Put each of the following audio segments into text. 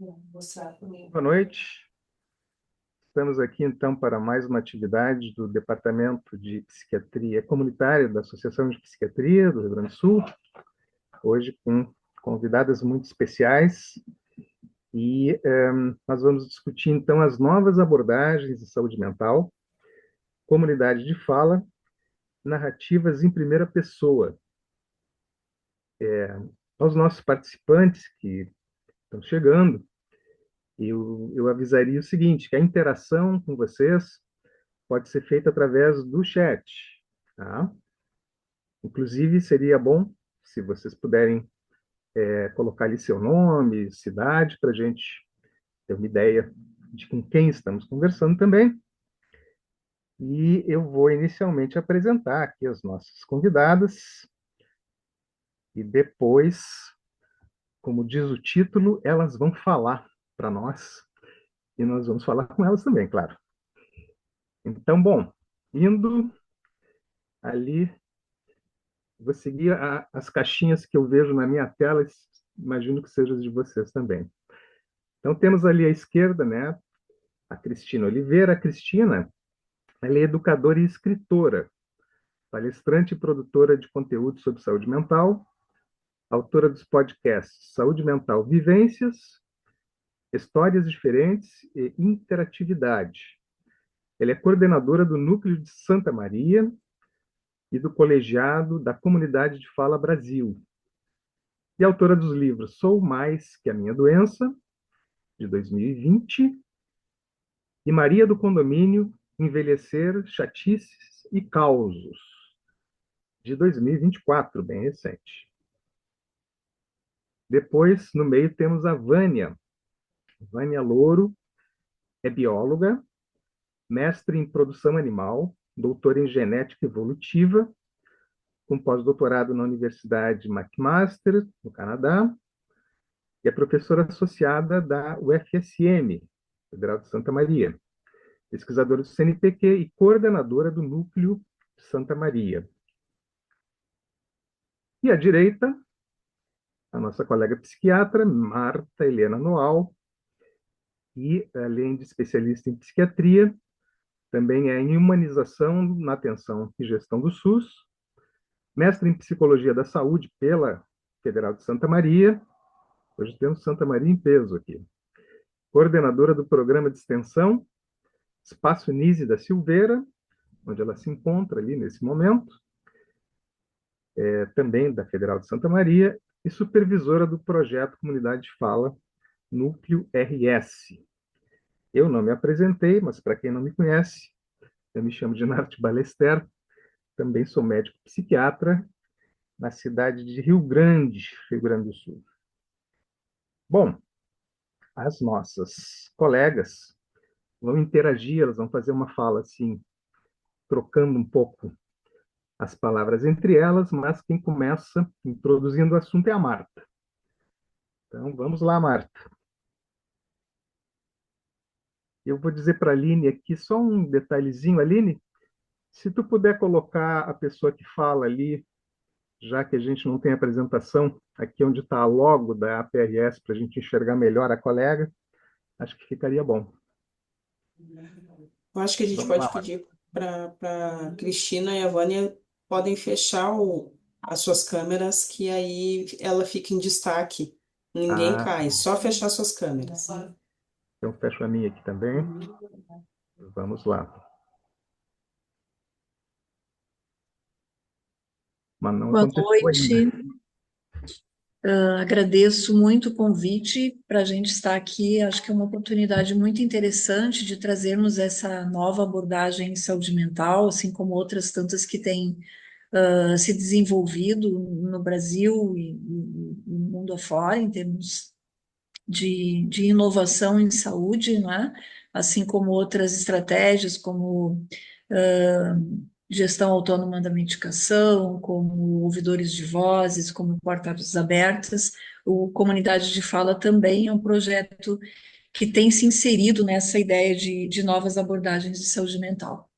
Boa noite. Estamos aqui, então, para mais uma atividade do Departamento de Psiquiatria Comunitária da Associação de Psiquiatria do Rio Grande do Sul, hoje com convidadas muito especiais, e nós vamos discutir, então, as novas abordagens de saúde mental, comunidade de fala, narrativas em primeira pessoa. Aos nossos participantes que estão chegando, eu avisaria o seguinte, que a interação com vocês pode ser feita através do chat, tá? Inclusive, seria bom se vocês puderem colocar ali seu nome, cidade, para a gente ter uma ideia de com quem estamos conversando também. E eu vou inicialmente apresentar aqui as nossas convidadas, e depois, como diz o título, elas vão falar para nós, e nós vamos falar com elas também, claro. Então, bom, indo ali, vou seguir as caixinhas que eu vejo na minha tela, imagino que sejam as de vocês também. Então, temos ali à esquerda, né, a Cristina Oliveira. A Cristina, ela é educadora e escritora, palestrante e produtora de conteúdo sobre saúde mental, autora dos podcasts Saúde Mental Vivências, Histórias Diferentes e Interatividade. Ela é coordenadora do Núcleo de Santa Maria e do colegiado da Comunidade de Fala Brasil. E autora dos livros Sou Mais que a Minha Doença, de 2020, e Maria do Condomínio, Envelhecer, Chatices e Causos, de 2024, bem recente. Depois, no meio, temos a Vânia. Vânia Louro é bióloga, mestre em produção animal, doutora em genética evolutiva, com pós-doutorado na Universidade McMaster, no Canadá, e é professora associada da UFSM, Federal de Santa Maria, pesquisadora do CNPq e coordenadora do Núcleo de Santa Maria. E à direita, a nossa colega psiquiatra, Marta Helena Noal, e, além de especialista em psiquiatria, também é em humanização na atenção e gestão do SUS, mestre em psicologia da saúde pela Federal de Santa Maria, hoje temos Santa Maria em peso aqui, coordenadora do programa de extensão Espaço Nise da Silveira, onde ela se encontra ali nesse momento, também da Federal de Santa Maria, e supervisora do projeto Comunidade de Fala, Núcleo RS. Eu não me apresentei, mas para quem não me conhece, eu me chamo de Narte Balester, também sou médico psiquiatra na cidade de Rio Grande, Rio Grande do Sul. Bom, as nossas colegas vão interagir, elas vão fazer uma fala assim, trocando um pouco as palavras entre elas, mas quem começa introduzindo o assunto é a Marta. Então, vamos lá, Marta. Eu vou dizer para a Aline aqui só um detalhezinho. Aline, se tu puder colocar a pessoa que fala ali, já que a gente não tem apresentação, aqui onde está a logo da APRS, para a gente enxergar melhor a colega, acho que ficaria bom. Eu acho que a gente Vamos pode lá, Marta. pedir para a Cristina e a Vânia podem fechar as suas câmeras, que aí ela fica em destaque. Ninguém Ah, cai, só fechar suas câmeras. então fecho a minha aqui também. Vamos lá. Mas não Boa aconteceu ainda. noite. Agradeço muito o convite para a gente estar aqui. Acho que é uma oportunidade muito interessante de trazermos essa nova abordagem em saúde mental, assim como outras tantas que têm se desenvolvido no Brasil e no mundo afora, em termos de inovação em saúde, né? Assim como outras estratégias, como gestão autônoma da medicação, como ouvidores de vozes, como portas abertas. O Comunidade de Fala também é um projeto que tem se inserido nessa ideia de novas abordagens de saúde mental.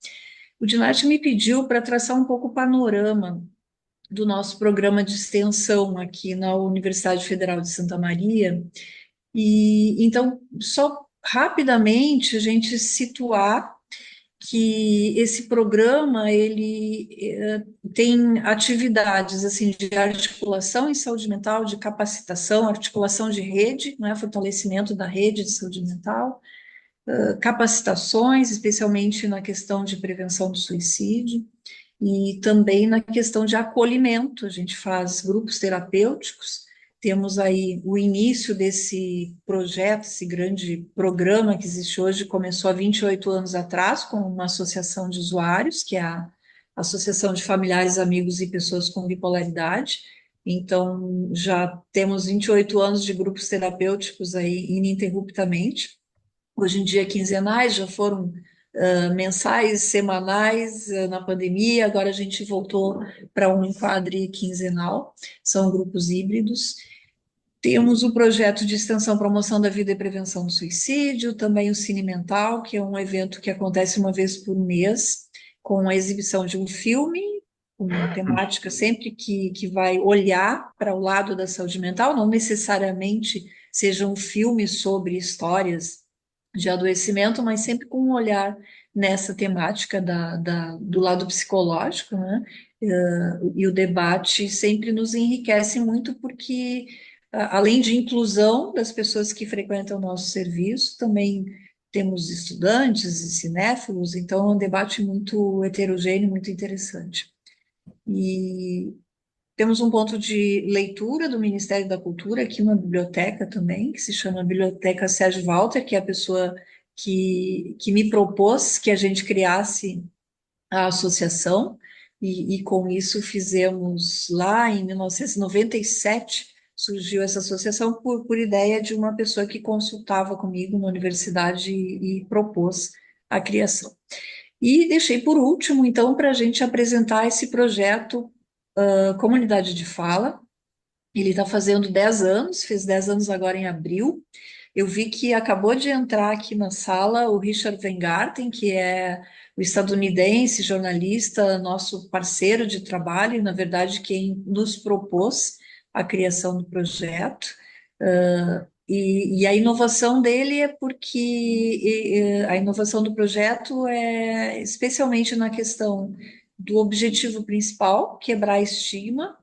O Dinarte me pediu para traçar um pouco o panorama do nosso programa de extensão aqui na Universidade Federal de Santa Maria, E então, só rapidamente a gente situar que esse programa ele tem atividades assim de articulação em saúde mental, de capacitação, articulação de rede, né, fortalecimento da rede de saúde mental, capacitações, especialmente na questão de prevenção do suicídio, e também na questão de acolhimento. A gente faz grupos terapêuticos, temos aí o início desse projeto, esse grande programa que existe hoje, começou há 28 anos atrás, com uma associação de usuários, que é a Associação de Familiares, Amigos e Pessoas com Bipolaridade. Então, já temos 28 anos de grupos terapêuticos aí ininterruptamente. Hoje em dia, quinzenais, já foram mensais, semanais, na pandemia, agora a gente voltou para um enquadre quinzenal, são grupos híbridos. Temos o projeto de extensão, promoção da vida e prevenção do suicídio, também o Cine Mental, que é um evento que acontece uma vez por mês, com a exibição de um filme, uma temática sempre que vai olhar para o lado da saúde mental, não necessariamente seja um filme sobre histórias de adoecimento, mas sempre com um olhar nessa temática do lado psicológico, né? E o debate sempre nos enriquece muito porque além de inclusão das pessoas que frequentam o nosso serviço, também temos estudantes e cinéfilos, então é um debate muito heterogêneo, muito interessante. E temos um ponto de leitura do Ministério da Cultura aqui na biblioteca também, que se chama Biblioteca Sérgio Walter, que é a pessoa que me propôs que a gente criasse a associação, e com isso fizemos lá em 1997, surgiu essa associação por ideia de uma pessoa que consultava comigo na universidade e propôs a criação. E deixei por último, então, para a gente apresentar esse projeto Comunidade de Fala. Ele está fazendo 10 anos, fez 10 anos agora em abril. Eu vi que acabou de entrar aqui na sala o Richard Weingarten, que é o estadunidense, jornalista, nosso parceiro de trabalho, e, na verdade, quem nos propôs a criação do projeto. E a inovação dele é porque a inovação do projeto é especialmente na questão do objetivo principal, quebrar a estigma,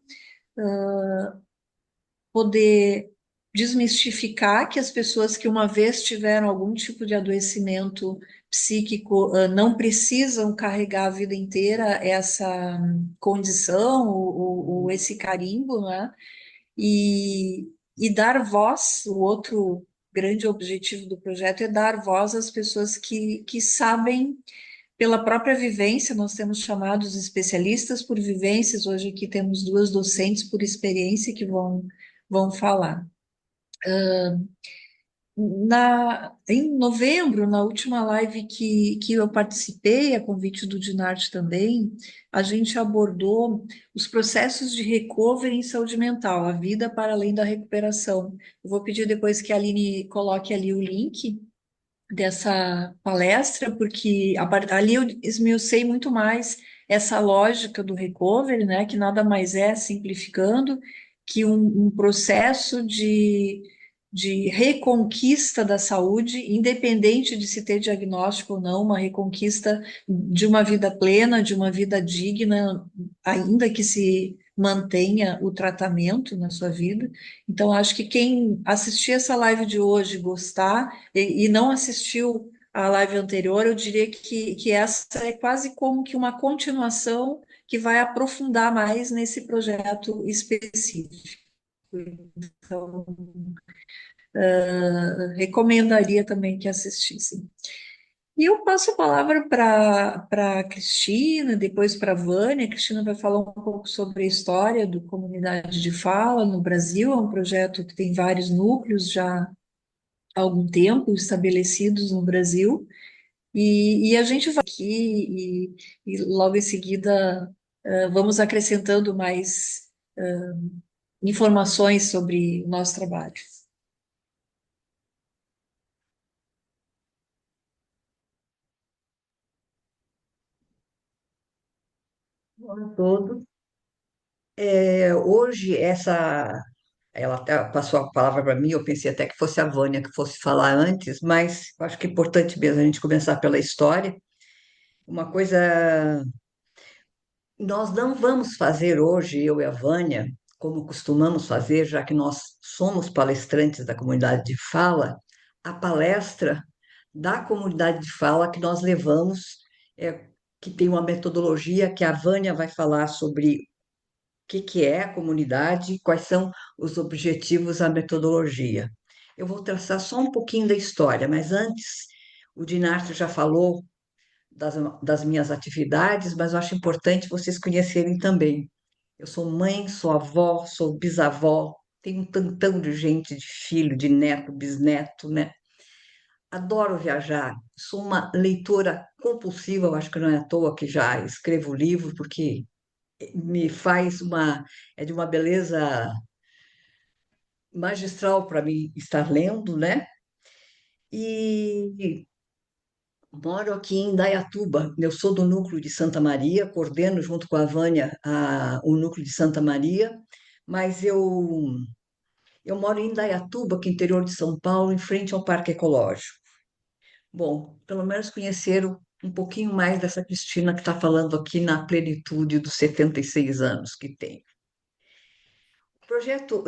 poder desmistificar que as pessoas que uma vez tiveram algum tipo de adoecimento psíquico não precisam carregar a vida inteira essa condição ou esse carimbo, né? E dar voz, o outro grande objetivo do projeto é dar voz às pessoas que sabem pela própria vivência. Nós temos chamados especialistas por vivências, hoje aqui temos duas docentes por experiência que vão falar. Em novembro, na última live que eu participei, a convite do Dinarte também, a gente abordou os processos de recovery em saúde mental, a vida para além da recuperação. Eu vou pedir depois que a Aline coloque ali o link dessa palestra, porque ali eu esmiucei muito mais essa lógica do recovery, né, que nada mais é, simplificando, que um processo de reconquista da saúde, independente de se ter diagnóstico ou não, uma reconquista de uma vida plena, de uma vida digna, ainda que se mantenha o tratamento na sua vida. Então, acho que quem assistir essa live de hoje, gostar, e não assistiu a live anterior, eu diria que essa é quase como que uma continuação que vai aprofundar mais nesse projeto específico. Então, recomendaria também que assistissem. E eu passo a palavra para a Cristina, depois para a Vânia. A Cristina vai falar um pouco sobre a história do Comunidade de Fala no Brasil. É um projeto que tem vários núcleos já há algum tempo estabelecidos no Brasil. E a gente vai aqui e logo em seguida vamos acrescentando mais informações sobre o nosso trabalho. Olá a todos. Hoje, essa Ela até passou a palavra para mim, eu pensei até que fosse a Vânia que fosse falar antes, mas eu acho que é importante mesmo a gente começar pela história. Uma coisa, nós não vamos fazer hoje, eu e a Vânia, como costumamos fazer, já que nós somos palestrantes da comunidade de fala, a palestra da comunidade de fala que nós levamos, é, que tem uma metodologia que a Vânia vai falar sobre o que é a comunidade, quais são os objetivos da metodologia. Eu vou traçar só um pouquinho da história, mas antes, o Dinarcio já falou das minhas atividades, mas eu acho importante vocês conhecerem também. Eu sou mãe, sou avó, sou bisavó, tenho um tantão de gente, de filho, de neto, bisneto, né? Adoro viajar, sou uma leitora compulsiva, eu acho que não é à toa que já escrevo livro, porque me faz uma, é de uma beleza magistral para mim estar lendo, né? E moro aqui em Indaiatuba. Eu sou do núcleo de Santa Maria, coordeno junto com a Vânia o núcleo de Santa Maria, mas eu moro em Indaiatuba, que é interior de São Paulo, em frente ao Parque Ecológico. Bom, pelo menos conheceram um pouquinho mais dessa Cristina que está falando aqui na plenitude dos 76 anos que tem. O projeto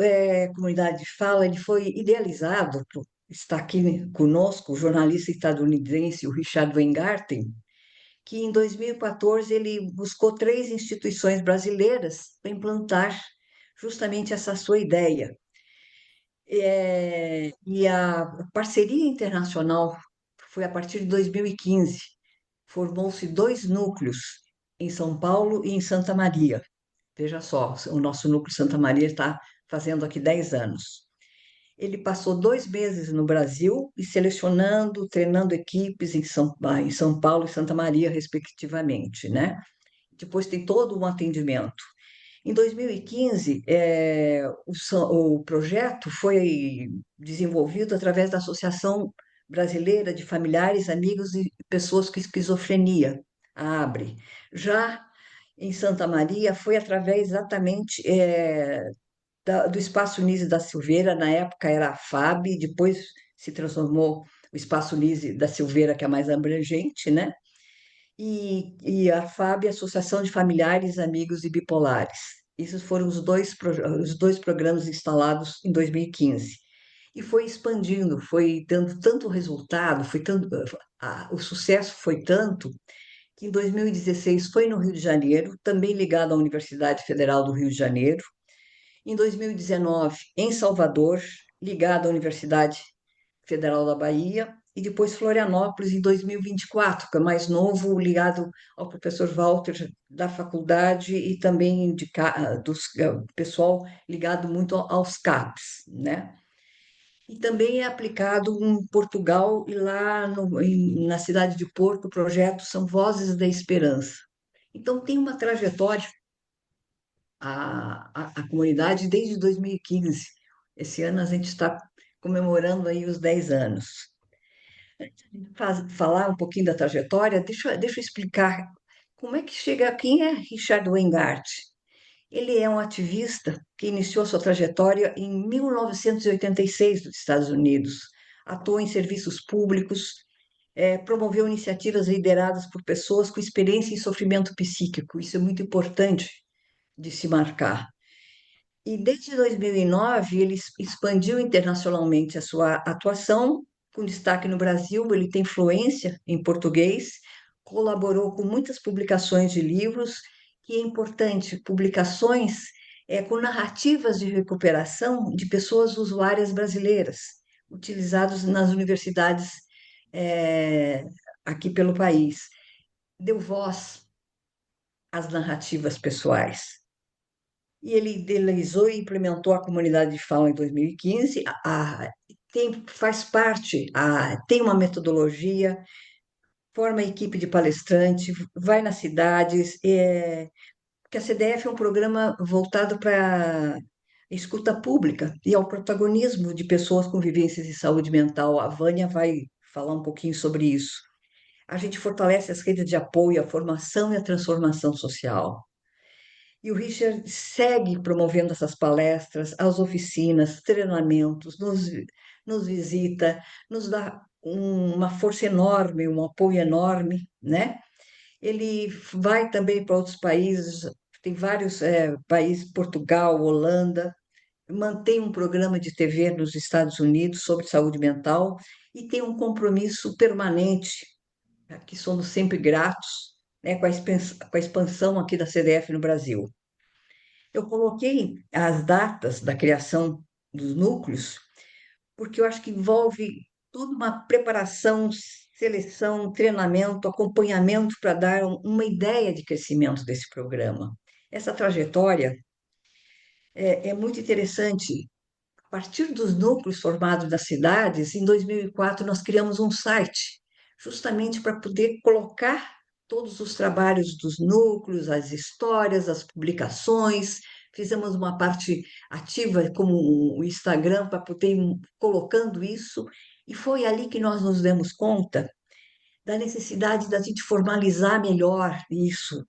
Comunidade de Fala ele foi idealizado está aqui conosco o jornalista estadunidense o Richard Weingarten, que em 2014 ele buscou 3 instituições brasileiras para implantar justamente essa sua ideia. E a parceria internacional foi a partir de 2015. Formou-se 2 núcleos em São Paulo e em Santa Maria. Veja só, o nosso núcleo Santa Maria está fazendo aqui 10 anos. Ele passou 2 meses no Brasil e selecionando, treinando equipes em São Paulo e Santa Maria, respectivamente, né? Depois tem todo um atendimento. Em 2015, o projeto foi desenvolvido através da Associação Brasileira de Familiares, Amigos e Pessoas com Esquizofrenia, a ABRE. Já em Santa Maria, foi através exatamente do Espaço Nise da Silveira, na época era a FAB, depois se transformou o Espaço Nise da Silveira, que é mais abrangente, né? E a FAB, Associação de Familiares, Amigos e Bipolares. Esses foram os dois programas instalados em 2015. E foi expandindo, foi dando tanto resultado, o sucesso foi tanto, que em 2016 foi no Rio de Janeiro, também ligado à Universidade Federal do Rio de Janeiro. Em 2019, em Salvador, ligado à Universidade Federal da Bahia, e depois Florianópolis em 2024, que é mais novo, ligado ao professor Walter da faculdade e também pessoal ligado muito aos CAPs, né? E também é aplicado em Portugal e lá na cidade de Porto, o projeto são Vozes da Esperança. Então, tem uma trajetória a comunidade desde 2015. Esse ano a gente está comemorando aí os 10 anos. Falar um pouquinho da trajetória, deixa eu explicar como é que chega. Quem é Richard Weingarten? Ele é um ativista que iniciou sua trajetória em 1986 nos Estados Unidos. Atuou em serviços públicos, promoveu iniciativas lideradas por pessoas com experiência em sofrimento psíquico. Isso é muito importante de se marcar. E desde 2009, ele expandiu internacionalmente a sua atuação, com destaque no Brasil. Ele tem fluência em português, colaborou com muitas publicações de livros, que é importante, publicações com narrativas de recuperação de pessoas usuárias brasileiras, utilizados nas universidades aqui pelo país. Deu voz às narrativas pessoais. E ele idealizou e implementou a comunidade de fala em 2015. Faz parte, tem uma metodologia, forma equipe de palestrante, vai nas cidades, porque a CDF é um programa voltado para escuta pública e ao protagonismo de pessoas com vivências de saúde mental. A Vânia vai falar um pouquinho sobre isso. A gente fortalece as redes de apoio à formação e à transformação social. E o Richard segue promovendo essas palestras, as oficinas, treinamentos, nos visita, nos dá uma força enorme, um apoio enorme, né? Ele vai também para outros países, tem vários países, Portugal, Holanda, mantém um programa de TV nos Estados Unidos sobre saúde mental e tem um compromisso permanente, que somos sempre gratos, né, com a expansão aqui da CDF no Brasil. Eu coloquei as datas da criação dos núcleos, porque eu acho que envolve toda uma preparação, seleção, treinamento, acompanhamento para dar uma ideia de crescimento desse programa. Essa trajetória é muito interessante. A partir dos núcleos formados das cidades, em 2004, nós criamos um site, justamente para poder colocar todos os trabalhos dos núcleos, as histórias, as publicações. Fizemos uma parte ativa, como o Instagram, para poder ir colocando isso. E foi ali que nós nos demos conta da necessidade da gente formalizar melhor isso,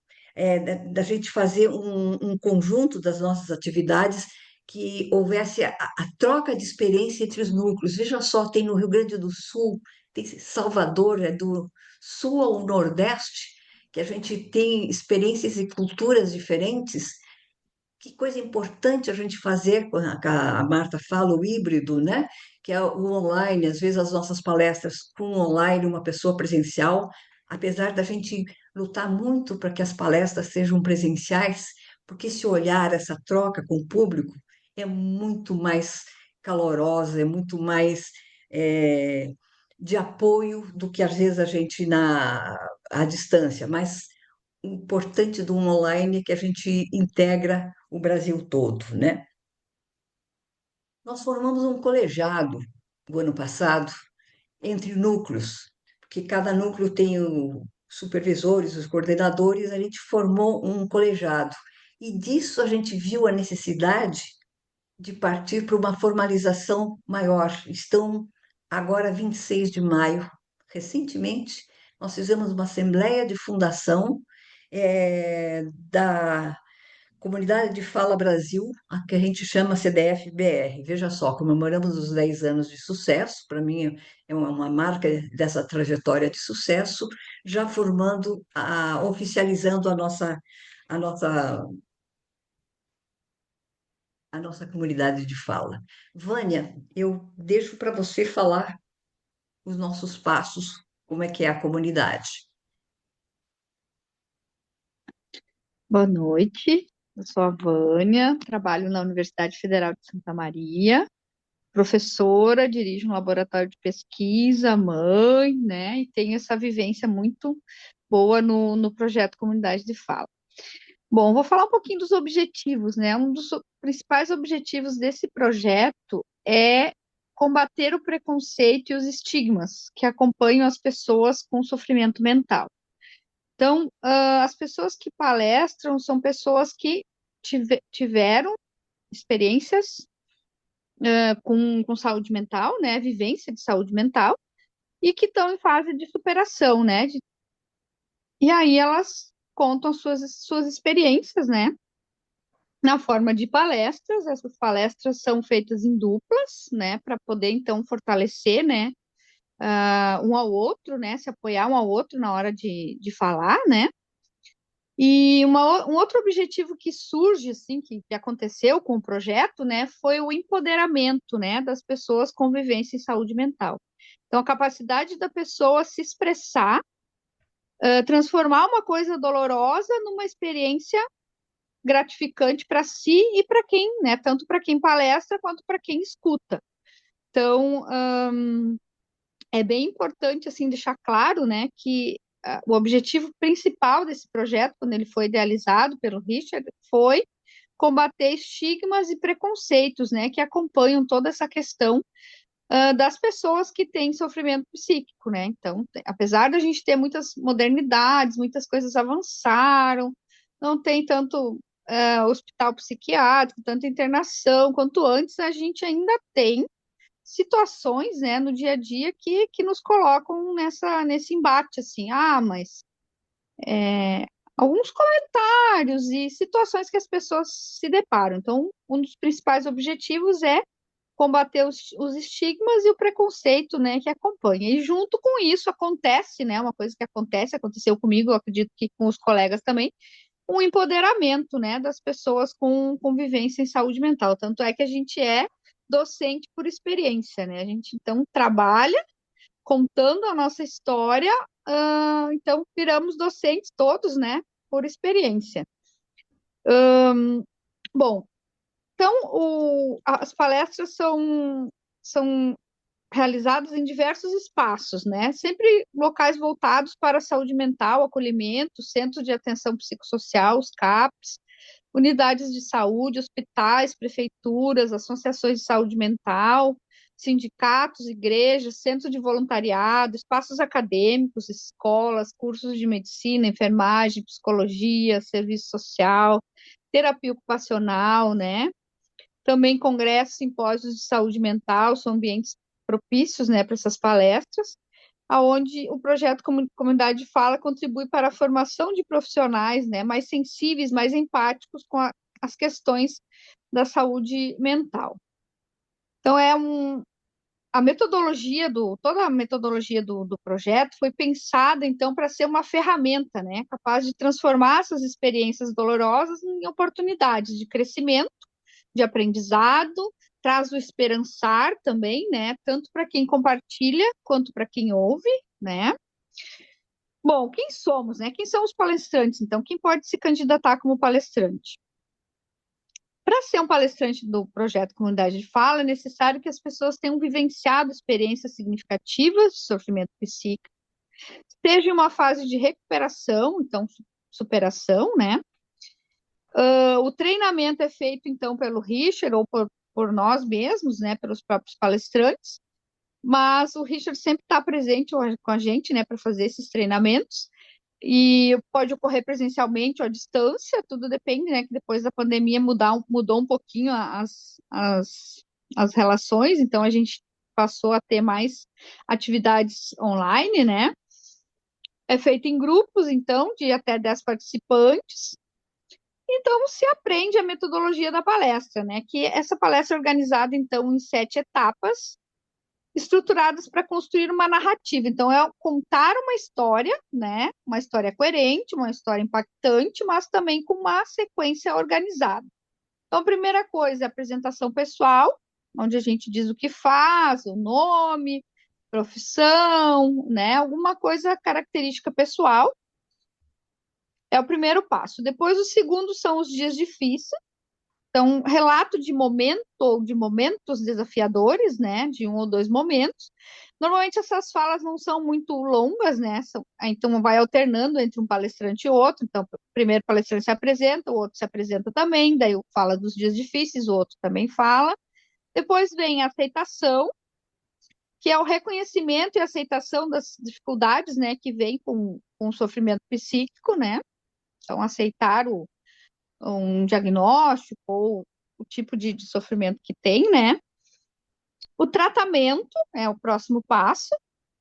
da gente fazer um conjunto das nossas atividades que houvesse a troca de experiência entre os núcleos. Veja só, tem no Rio Grande do Sul, tem Salvador, é do sul ao nordeste, que a gente tem experiências e culturas diferentes. Que coisa importante a gente fazer, a Marta fala, o híbrido, né? Que é o online, às vezes as nossas palestras com online, uma pessoa presencial, apesar da gente lutar muito para que as palestras sejam presenciais, porque esse olhar, essa troca com o público é muito mais calorosa, é muito mais é, de apoio do que às vezes a gente à distância, mas o importante do online é que a gente integra o Brasil todo, né? Nós formamos um colegiado o ano passado entre núcleos, porque cada núcleo tem os supervisores, os coordenadores, a gente formou um colegiado. E disso a gente viu a necessidade de partir para uma formalização maior. Estão agora 26 de maio, recentemente, nós fizemos uma assembleia de fundação da Comunidade de Fala Brasil, a que a gente chama CDF-BR. Veja só, comemoramos os 10 anos de sucesso, para mim é uma marca dessa trajetória de sucesso, já formando, oficializando a nossa, a nossa comunidade de fala. Vânia, eu deixo para você falar os nossos passos, como é que é a comunidade. Boa noite, eu sou a Vânia, trabalho na Universidade Federal de Santa Maria, professora, dirijo um laboratório de pesquisa, mãe, né, e tenho essa vivência muito boa no projeto Comunidade de Fala. Bom, vou falar um pouquinho dos objetivos, né? Um dos principais objetivos desse projeto é combater o preconceito e os estigmas que acompanham as pessoas com sofrimento mental. Então, as pessoas que palestram são pessoas que tiveram experiências com saúde mental, né, vivência de saúde mental, e que estão em fase de superação, né, e aí elas contam suas experiências, né, na forma de palestras. Essas palestras são feitas em duplas, né, para poder, então, fortalecer, né, um ao outro, né, se apoiar um ao outro na hora de falar, né. E um outro objetivo que surge, assim, que aconteceu com o projeto, né, foi o empoderamento, né, das pessoas com vivência em saúde mental. Então, a capacidade da pessoa se expressar, transformar uma coisa dolorosa numa experiência gratificante para si e para quem, né, tanto para quem palestra quanto para quem escuta. Então, é bem importante, assim, deixar claro, né, que o objetivo principal desse projeto, quando ele foi idealizado pelo Richard, foi combater estigmas e preconceitos, né, que acompanham toda essa questão das pessoas que têm sofrimento psíquico, né? Então, apesar da gente ter muitas modernidades, muitas coisas avançaram, não tem tanto hospital psiquiátrico, tanta internação quanto antes, a gente ainda tem situações, né, no dia a dia que nos colocam nesse embate, assim, mas alguns comentários e situações que as pessoas se deparam. Então, um dos principais objetivos é combater os estigmas e o preconceito, né, que acompanha. E junto com isso acontece, né, uma coisa que aconteceu comigo, eu acredito que com os colegas também, um empoderamento, né, das pessoas com vivência em saúde mental. Tanto é que a gente é docente por experiência, né? A gente então trabalha contando a nossa história, então viramos docentes todos, né, por experiência. Bom, então as palestras são realizadas em diversos espaços, né? Sempre locais voltados para a saúde mental, acolhimento, centros de atenção psicossocial, os CAPs, unidades de saúde, hospitais, prefeituras, associações de saúde mental, sindicatos, igrejas, centros de voluntariado, espaços acadêmicos, escolas, cursos de medicina, enfermagem, psicologia, serviço social, terapia ocupacional, né? Também congressos, simpósios de saúde mental, são ambientes propícios, né, para essas palestras, aonde o projeto Comunidade Fala contribui para a formação de profissionais, né, mais sensíveis, mais empáticos com as questões da saúde mental. Então, toda a metodologia do projeto foi pensada, então, para ser uma ferramenta, né, capaz de transformar essas experiências dolorosas em oportunidades de crescimento, de aprendizado, traz o esperançar também, né? Tanto para quem compartilha quanto para quem ouve, né? Bom, quem somos, né? Quem são os palestrantes? Então, quem pode se candidatar como palestrante? Para ser um palestrante do projeto Comunidade de Fala, é necessário que as pessoas tenham vivenciado experiências significativas de sofrimento psíquico, esteja em uma fase de recuperação, então superação, né? O treinamento é feito, então, pelo Richard ou por nós mesmos, né, pelos próprios palestrantes, mas o Richard sempre está presente com a gente, né, para fazer esses treinamentos, e pode ocorrer presencialmente ou à distância, tudo depende, né, que depois da pandemia mudou um pouquinho as relações, então a gente passou a ter mais atividades online, né, é feito em grupos, então, de até 10 participantes. Então, se aprende a metodologia da palestra, né? Que essa palestra é organizada, então, em 7 etapas, estruturadas para construir uma narrativa. Então, é contar uma história, né? Uma história coerente, uma história impactante, mas também com uma sequência organizada. Então, a primeira coisa é a apresentação pessoal, onde a gente diz o que faz, o nome, profissão, né? Alguma coisa característica pessoal. É o primeiro passo. Depois, o segundo são os dias difíceis. Então, relato de momento ou de momentos desafiadores, né? De um ou dois momentos. Normalmente, essas falas não são muito longas, né? Então, vai alternando entre um palestrante e outro. Então, o primeiro palestrante se apresenta, o outro se apresenta também, daí fala dos dias difíceis, o outro também fala. Depois vem a aceitação, que é o reconhecimento e aceitação das dificuldades, né? Que vem com o sofrimento psíquico, né? Então, aceitar um diagnóstico ou o tipo de sofrimento que tem, né? O tratamento é o próximo passo,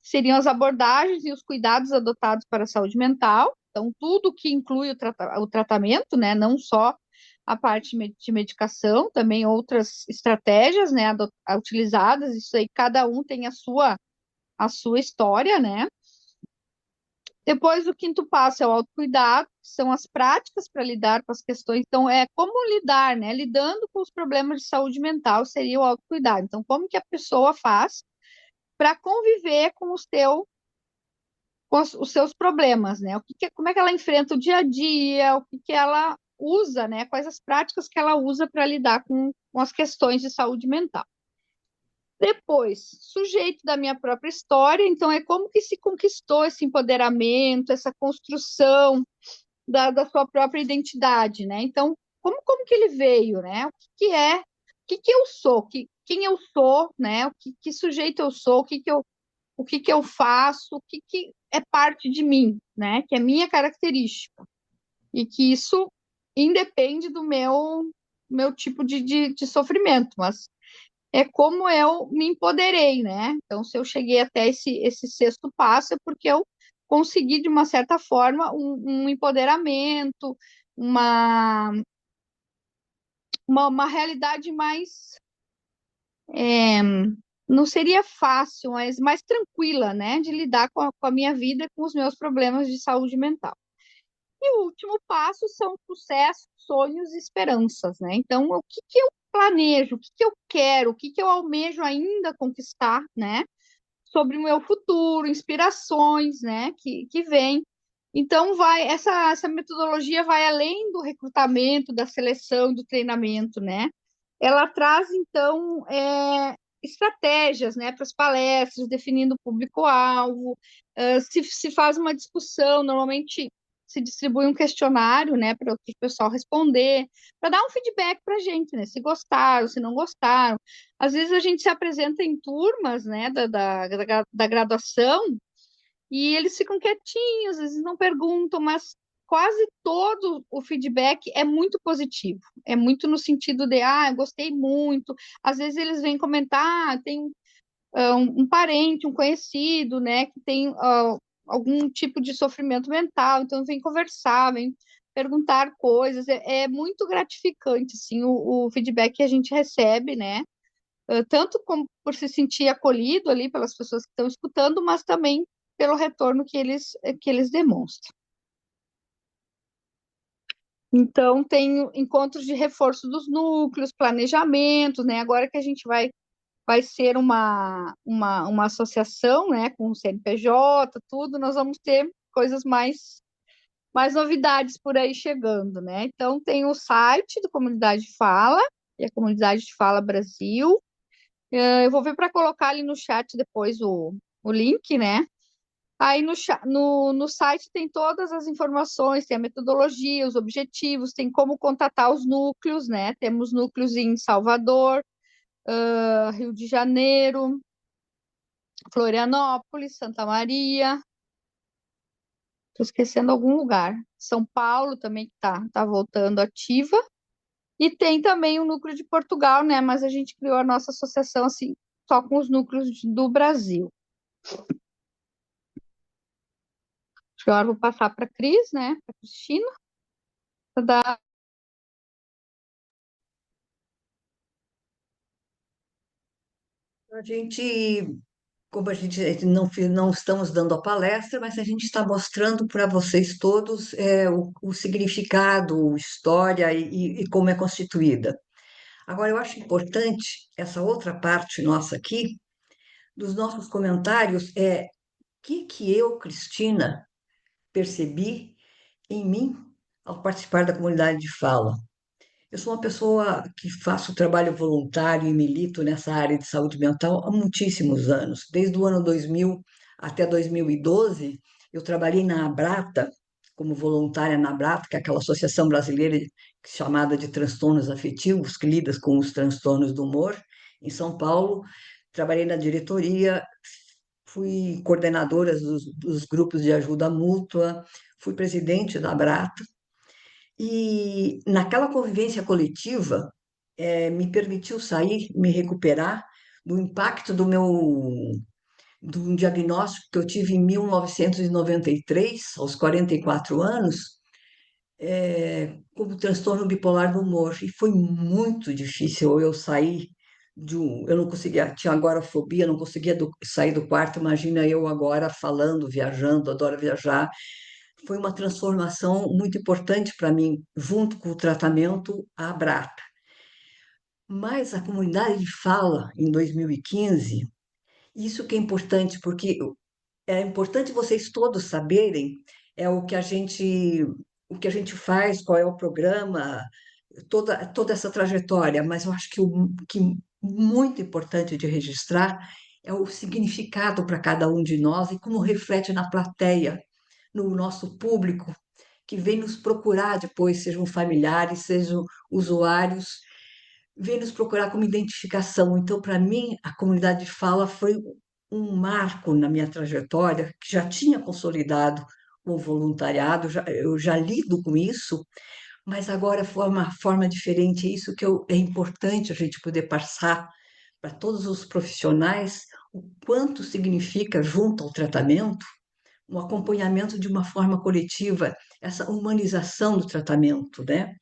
seriam as abordagens e os cuidados adotados para a saúde mental. Então, tudo que inclui o tratamento, né? Não só a parte de medicação, também outras estratégias, né? Utilizadas. Isso aí, cada um tem a sua história, né? Depois, o quinto passo é o autocuidado, que são as práticas para lidar com as questões. Então, é como lidar, né? Lidando com os problemas de saúde mental seria o autocuidado. Então, como que a pessoa faz para conviver com os seus problemas, né? Como é que ela enfrenta o dia a dia, o que ela usa, né? Quais as práticas que ela usa para lidar com as questões de saúde mental. Depois, sujeito da minha própria história, então é como que se conquistou esse empoderamento, essa construção da sua própria identidade, né? Então, como que ele veio, né? O que eu sou, quem eu sou, né? Que sujeito eu sou, o que eu faço, o que é parte de mim, né? Que é minha característica. E que isso independe do meu tipo de sofrimento, mas é como eu me empoderei, né? Então, se eu cheguei até esse sexto passo, é porque eu conseguir, de uma certa forma, um empoderamento, uma, uma realidade mais, é, não seria fácil, mas mais tranquila, né, de lidar com a minha vida, com os meus problemas de saúde mental. E o último passo são sucessos, sonhos e esperanças, né? Então, o que que eu planejo, o que que eu quero, o que que eu almejo ainda conquistar, né? Sobre o meu futuro, inspirações, né? Que vem. Então, essa metodologia vai além do recrutamento, da seleção, do treinamento, né? Ela traz, então, estratégias, né, para as palestras, definindo o público-alvo, se faz uma discussão, normalmente se distribui um questionário, né, para o pessoal responder, para dar um feedback para a gente, né, se gostaram, se não gostaram. Às vezes a gente se apresenta em turmas, né, da graduação, e eles ficam quietinhos, às vezes não perguntam, mas quase todo o feedback é muito positivo, é muito no sentido de, eu gostei muito. Às vezes eles vêm comentar, tem um parente, um conhecido, né, que tem algum tipo de sofrimento mental, então vem conversar, vem perguntar coisas, é muito gratificante, assim, o feedback que a gente recebe, né, tanto como por se sentir acolhido ali pelas pessoas que estão escutando, mas também pelo retorno que eles demonstram. Então, tem encontros de reforço dos núcleos, planejamentos, né? Agora que a gente vai ser uma associação, né, com o CNPJ, tudo, nós vamos ter coisas mais novidades por aí chegando, né? Então, tem o site do Comunidade Fala, e a Comunidade Fala Brasil. Eu vou ver para colocar ali no chat depois o link, né? Aí no site tem todas as informações, tem a metodologia, os objetivos, tem como contatar os núcleos, né? Temos núcleos em Salvador, Rio de Janeiro, Florianópolis, Santa Maria. Estou esquecendo algum lugar. São Paulo também que tá voltando ativa. E tem também o núcleo de Portugal, né? Mas a gente criou a nossa associação assim, só com os núcleos do Brasil. Acho que agora eu vou passar para a Cris, né? Para a Cristina, para dar. A gente, como a gente não estamos dando a palestra, mas a gente está mostrando para vocês todos o significado, história e como é constituída. Agora, eu acho importante essa outra parte nossa aqui, dos nossos comentários, o que eu, Cristina, percebi em mim ao participar da comunidade de fala. Eu sou uma pessoa que faço trabalho voluntário e milito nessa área de saúde mental há muitíssimos anos. Desde o ano 2000 até 2012, eu trabalhei na Abrata, como voluntária na Abrata, que é aquela associação brasileira chamada de transtornos afetivos, que lida com os transtornos do humor, em São Paulo. Trabalhei na diretoria, fui coordenadora dos grupos de ajuda mútua, fui presidente da Abrata. E naquela convivência coletiva, me permitiu sair, me recuperar do impacto de um diagnóstico que eu tive em 1993, aos 44 anos, como transtorno bipolar do humor. E foi muito difícil eu sair eu não conseguia, tinha agorafobia, não conseguia sair do quarto. Imagina eu agora falando, viajando, adoro viajar. Foi uma transformação muito importante para mim, junto com o tratamento à Abrata. Mas a comunidade de fala, em 2015, isso que é importante, porque é importante vocês todos saberem o que a gente faz, qual é o programa, toda essa trajetória, mas eu acho que o que muito importante de registrar é o significado para cada um de nós e como reflete na plateia, no nosso público que vem nos procurar depois, sejam familiares, sejam usuários, vem nos procurar como identificação. Então, para mim, a comunidade de fala foi um marco na minha trajetória, que já tinha consolidado o voluntariado, eu já lido com isso, mas agora foi uma forma diferente. É isso que é importante a gente poder passar para todos os profissionais o quanto significa, junto ao tratamento, um acompanhamento de uma forma coletiva, essa humanização do tratamento, né?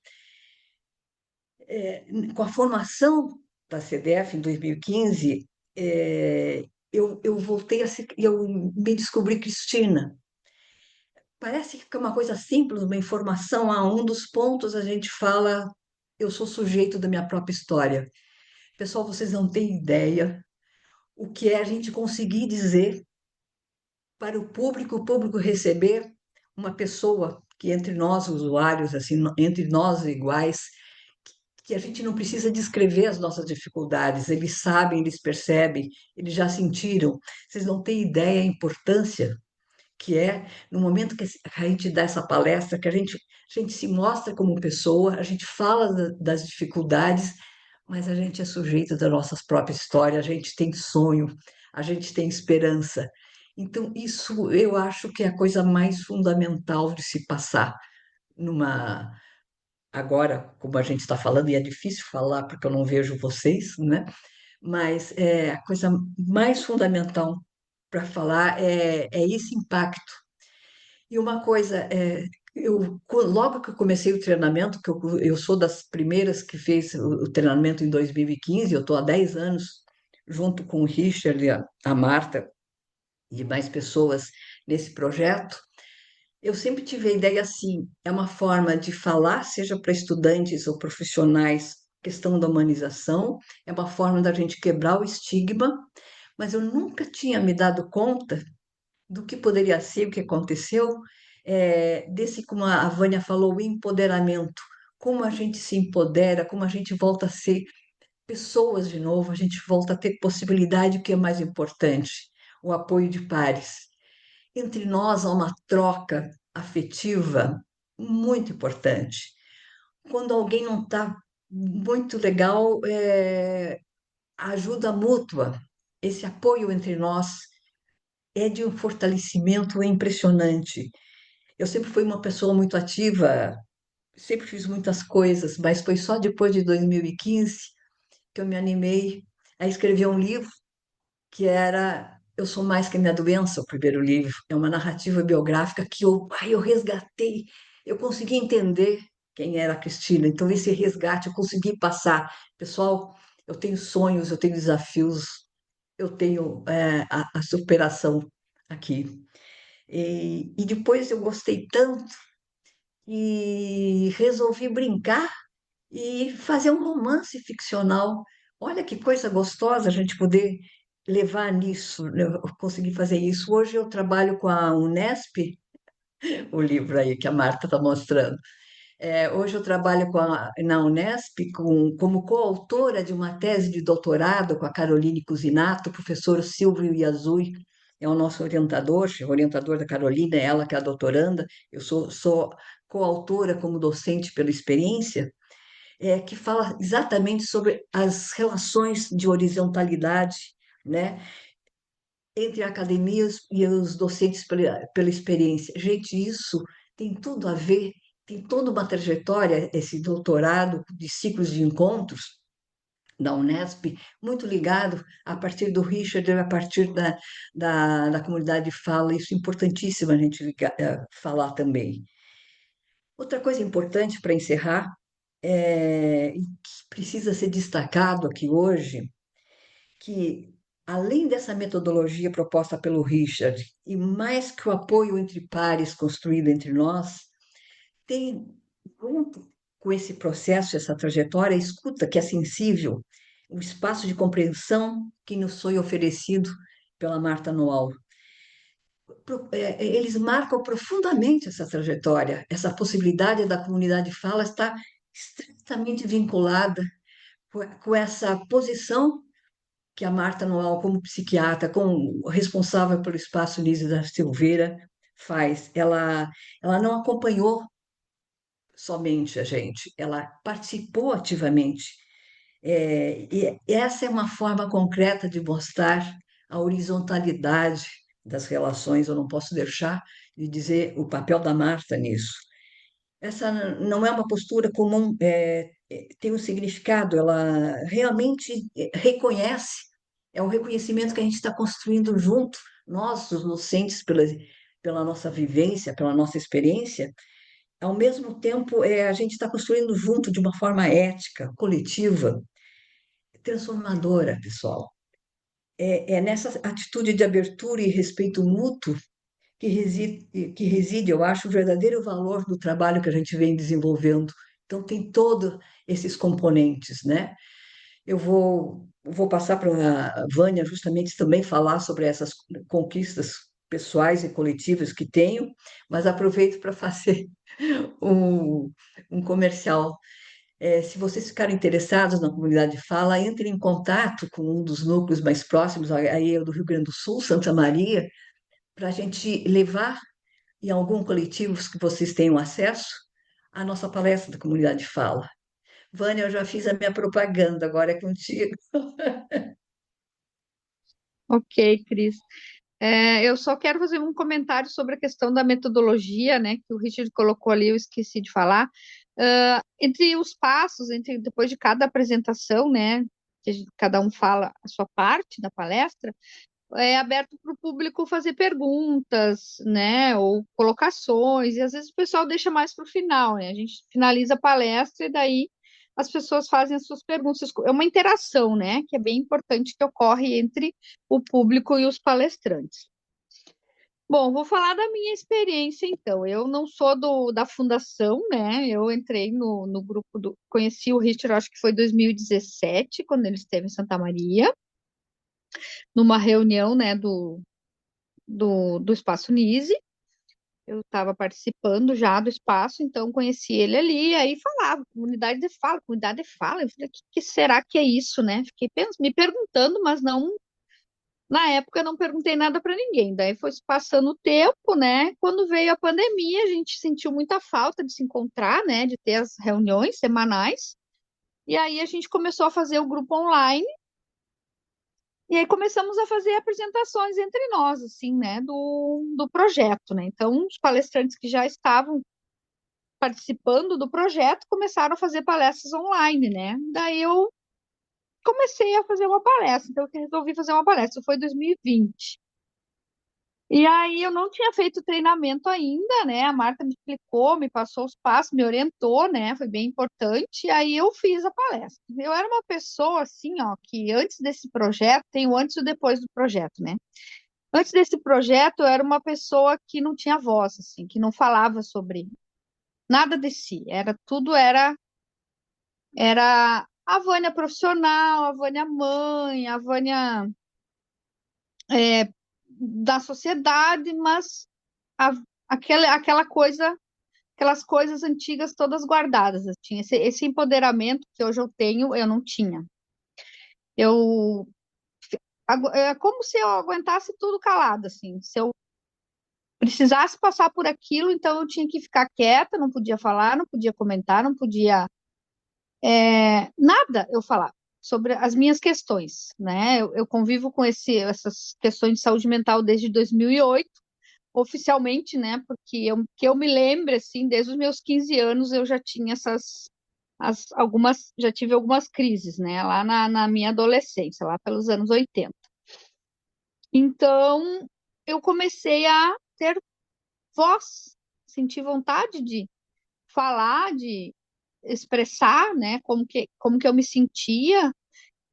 Com a formação da CDF em 2015, eu voltei a ser, eu me descobri Cristina. Parece que é uma coisa simples, uma informação. A um dos pontos a gente fala, eu sou sujeito da minha própria história. Pessoal, vocês não têm ideia o que é a gente conseguir dizer para o público receber uma pessoa que entre nós usuários, assim, entre nós iguais, que a gente não precisa descrever as nossas dificuldades, eles sabem, eles percebem, eles já sentiram. Vocês não têm ideia a importância que é no momento que a gente dá essa palestra, que a gente se mostra como pessoa, a gente fala das dificuldades, mas a gente é sujeito da nossa própria história, a gente tem sonho, a gente tem esperança. Então, isso eu acho que é a coisa mais fundamental de se passar numa. Agora, como a gente está falando, e é difícil falar porque eu não vejo vocês, né? Mas a coisa mais fundamental para falar é esse impacto. E uma coisa, logo que eu comecei o treinamento, eu sou das primeiras que fez o treinamento em 2015, eu estou há 10 anos junto com o Richard, a Marta e mais pessoas nesse projeto. Eu sempre tive a ideia assim, é uma forma de falar, seja para estudantes ou profissionais, questão da humanização, é uma forma da gente quebrar o estigma, mas eu nunca tinha me dado conta do que poderia ser, o que aconteceu, desse, como a Vânia falou, o empoderamento, como a gente se empodera, como a gente volta a ser pessoas de novo, a gente volta a ter possibilidade, o que é mais importante, o apoio de pares. Entre nós há uma troca afetiva muito importante. Quando alguém não está muito legal, ajuda mútua, esse apoio entre nós é de um fortalecimento impressionante. Eu sempre fui uma pessoa muito ativa, sempre fiz muitas coisas, mas foi só depois de 2015 que eu me animei a escrever um livro que era Eu Sou Mais Que a Minha Doença, o primeiro livro. É uma narrativa biográfica que eu resgatei, eu consegui entender quem era a Cristina. Então, esse resgate eu consegui passar. Pessoal, eu tenho sonhos, eu tenho desafios, eu tenho a superação aqui. E depois eu gostei tanto e resolvi brincar e fazer um romance ficcional. Olha que coisa gostosa a gente poder levar nisso, né? Eu consegui fazer isso. Hoje eu trabalho com a Unesp, o livro aí que a Marta está mostrando. Hoje eu trabalho na Unesp como coautora de uma tese de doutorado com a Caroline Cusinato, o professor Silvio Iazui, é o nosso orientador, o orientador da Carolina, é ela que é a doutoranda, eu sou coautora como docente pela experiência, que fala exatamente sobre as relações de horizontalidade, né, entre academias e os docentes pela experiência. Gente, isso tem tudo a ver, tem toda uma trajetória, esse doutorado de ciclos de encontros da Unesp, muito ligado a partir do Richard, a partir da comunidade de fala, isso é importantíssimo a gente falar também. Outra coisa importante para encerrar, e que precisa ser destacado aqui hoje, que além dessa metodologia proposta pelo Richard, e mais que o apoio entre pares construído entre nós, tem, junto com esse processo, essa trajetória, a escuta que é sensível, o espaço de compreensão que nos foi oferecido pela Marta Noal. Eles marcam profundamente essa trajetória, essa possibilidade da comunidade fala está estritamente vinculada com essa posição que a Marta Noal, como psiquiatra, como responsável pelo espaço Nise da Silveira, faz. Ela não acompanhou somente a gente, ela participou ativamente. E essa é uma forma concreta de mostrar a horizontalidade das relações. Eu não posso deixar de dizer o papel da Marta nisso. Essa não é uma postura comum, tem um significado, ela realmente reconhece, é um reconhecimento que a gente está construindo junto, nós, os docentes, pela nossa vivência, pela nossa experiência, ao mesmo tempo, a gente está construindo junto de uma forma ética, coletiva, transformadora, pessoal. É nessa atitude de abertura e respeito mútuo que reside, eu acho, o verdadeiro valor do trabalho que a gente vem desenvolvendo. Então, tem todos esses componentes, né? Eu vou passar para a Vânia justamente também falar sobre essas conquistas pessoais e coletivas que tenho, mas aproveito para fazer um, um comercial. Se vocês ficarem interessados na comunidade de fala, entrem em contato com um dos núcleos mais próximos, aí é o do Rio Grande do Sul, Santa Maria, para a gente levar em algum coletivo que vocês tenham acesso a nossa palestra da comunidade de fala. Vânia, eu já fiz a minha propaganda, agora é contigo. Ok, Cris. Eu só quero fazer um comentário sobre a questão da metodologia, né, que o Richard colocou ali, eu esqueci de falar. Entre os passos, depois de cada apresentação, né, cada um fala a sua parte da palestra, é aberto para o público fazer perguntas, né, ou colocações, e às vezes o pessoal deixa mais para o final, né, a gente finaliza a palestra e daí as pessoas fazem as suas perguntas. É uma interação, né, que é bem importante que ocorre entre o público e os palestrantes. Bom, vou falar da minha experiência, então. Eu não sou da fundação, né? Eu entrei no grupo conheci o Richard, acho que foi 2017, quando ele esteve em Santa Maria, numa reunião, né, do Espaço Nise. Eu estava participando já do espaço, então conheci ele ali, aí falava, comunidade de fala. Eu falei, o que será que é isso, né? Fiquei me perguntando, mas não. Na época eu não perguntei nada para ninguém, daí foi se passando o tempo, né? Quando veio a pandemia, a gente sentiu muita falta de se encontrar, né? De ter as reuniões semanais. E aí a gente começou a fazer o grupo online, e aí começamos a fazer apresentações entre nós, assim, né? Do projeto, né? Então, os palestrantes que já estavam participando do projeto começaram a fazer palestras online, né? Daí eu comecei a fazer uma palestra, então eu resolvi fazer uma palestra, foi em 2020. E aí eu não tinha feito treinamento ainda, né? A Marta me explicou, me passou os passos, me orientou, né? Foi bem importante. E aí eu fiz a palestra. Eu era uma pessoa assim, ó, que antes desse projeto, tem o antes e o depois do projeto, né? Antes desse projeto, eu era uma pessoa que não tinha voz, assim, que não falava sobre nada de si. Era a Vânia profissional, a Vânia mãe, a Vânia da sociedade, mas a- aquela coisa, aquelas coisas antigas todas guardadas. Eu tinha esse empoderamento que hoje eu tenho, eu não tinha. Eu é como se eu aguentasse tudo calado, assim. Se eu precisasse passar por aquilo, então eu tinha que ficar quieta, não podia falar, não podia comentar, não podia nada eu falar sobre as minhas questões, né? Eu convivo com essas questões de saúde mental desde 2008, oficialmente, né? Porque que eu me lembre, assim, desde os meus 15 anos eu já tinha já tive algumas crises, né? Lá na minha adolescência, lá pelos anos 80. Então, eu comecei a ter voz, sentir vontade de falar, de expressar, né? Como que eu me sentia.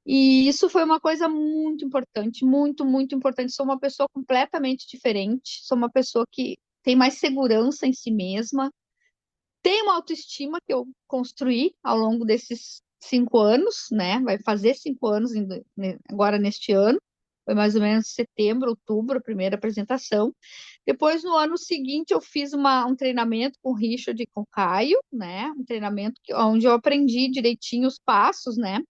E isso foi uma coisa muito importante, muito, muito importante. Sou uma pessoa completamente diferente, sou uma pessoa que tem mais segurança em si mesma, tem uma autoestima que eu construí ao longo desses 5 anos, né? Vai fazer 5 anos agora neste ano. Foi mais ou menos setembro, outubro, a primeira apresentação. Depois, no ano seguinte, eu fiz um treinamento com o Richard e com o Caio, né? Um treinamento onde eu aprendi direitinho os passos, né?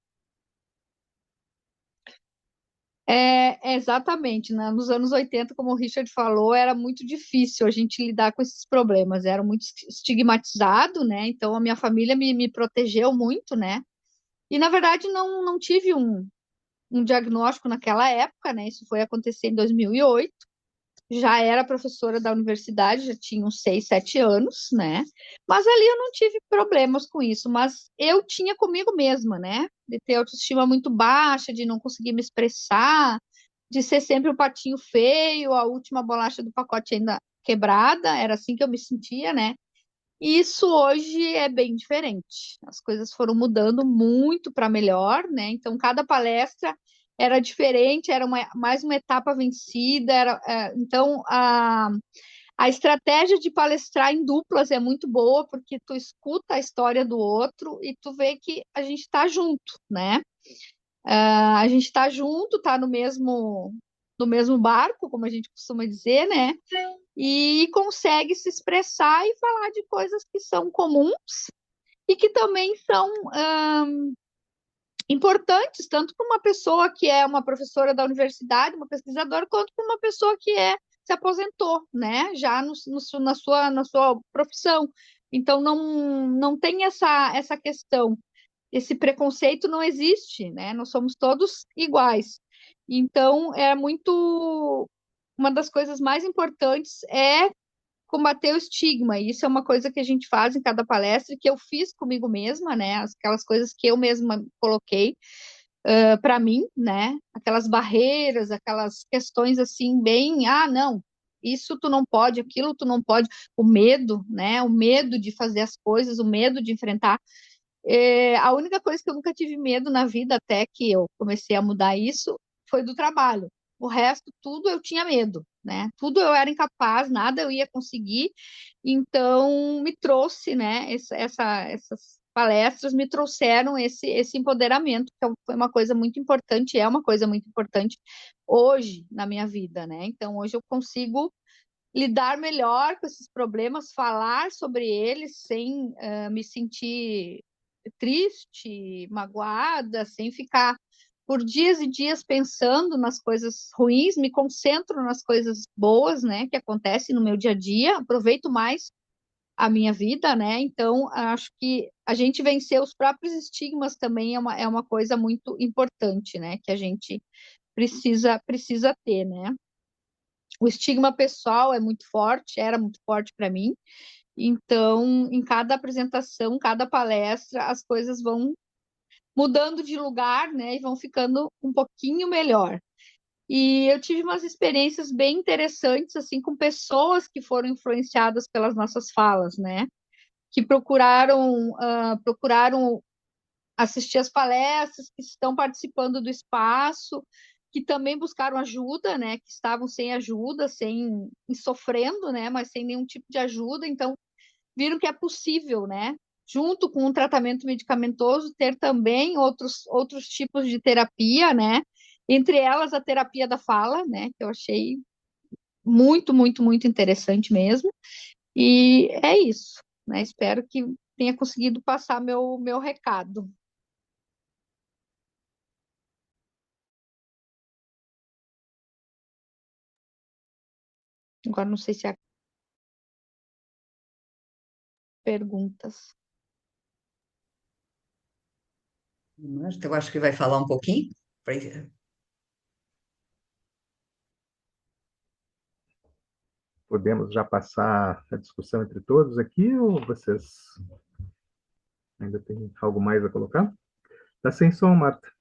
Exatamente, né? Nos anos 80, como o Richard falou, era muito difícil a gente lidar com esses problemas, era muito estigmatizado, né? Então a minha família me protegeu muito, né? E na verdade não tive um diagnóstico naquela época, né? Isso foi acontecer em 2008. Já era professora da universidade, já tinha uns 6, 7 anos, né? Mas ali eu não tive problemas com isso, mas eu tinha comigo mesma, né? De ter autoestima muito baixa, de não conseguir me expressar, de ser sempre o patinho feio, a última bolacha do pacote ainda quebrada, era assim que eu me sentia, né? E isso hoje é bem diferente. As coisas foram mudando muito para melhor, né? Então, cada palestra era diferente, era mais uma etapa vencida. Então, a estratégia de palestrar em duplas é muito boa, porque tu escuta a história do outro e tu vê que a gente está junto, né? A gente está junto, está no mesmo barco, como a gente costuma dizer, né? E consegue se expressar e falar de coisas que são comuns e que também são importantes, tanto para uma pessoa que é uma professora da universidade, uma pesquisadora, quanto para uma pessoa que se aposentou, né? Já na sua profissão. Então, não tem essa questão. Esse preconceito não existe, né? Nós somos todos iguais. Então, uma das coisas mais importantes é combater o estigma. E isso é uma coisa que a gente faz em cada palestra, que eu fiz comigo mesma, né? Aquelas coisas que eu mesma coloquei para mim, né? Aquelas barreiras, aquelas questões assim, bem, não, isso tu não pode, aquilo tu não pode, o medo, né? O medo de fazer as coisas, o medo de enfrentar. A única coisa que eu nunca tive medo na vida, até que eu comecei a mudar isso, foi do trabalho. O resto, tudo eu tinha medo, né? Tudo eu era incapaz, nada eu ia conseguir. Então, me trouxe, né? Essas palestras me trouxeram esse empoderamento, que foi uma coisa muito importante, é uma coisa muito importante hoje na minha vida, né? Então, hoje eu consigo lidar melhor com esses problemas, falar sobre eles sem me sentir triste, magoada, sem ficar por dias e dias pensando nas coisas ruins, me concentro nas coisas boas, né, que acontecem no meu dia a dia, aproveito mais a minha vida, né? Então, acho que a gente vencer os próprios estigmas também é uma coisa muito importante, né, que a gente precisa ter, né? O estigma pessoal é muito forte, era muito forte para mim. Então, em cada apresentação, cada palestra, as coisas vão mudando de lugar, né, e vão ficando um pouquinho melhor. E eu tive umas experiências bem interessantes, assim, com pessoas que foram influenciadas pelas nossas falas, né, que procuraram assistir as palestras, que estão participando do espaço, que também buscaram ajuda, né, que estavam sem ajuda, sem sofrendo, né, mas sem nenhum tipo de ajuda, então viram que é possível, né, junto com um tratamento medicamentoso, ter também outros tipos de terapia, né, entre elas a terapia da fala, né, que eu achei muito, muito, muito interessante mesmo, e é isso, né, espero que tenha conseguido passar meu recado. Agora não sei se há perguntas. Eu acho que vai falar um pouquinho. Podemos já passar a discussão entre todos aqui ou vocês ainda têm algo mais a colocar? Está sem som, Marta.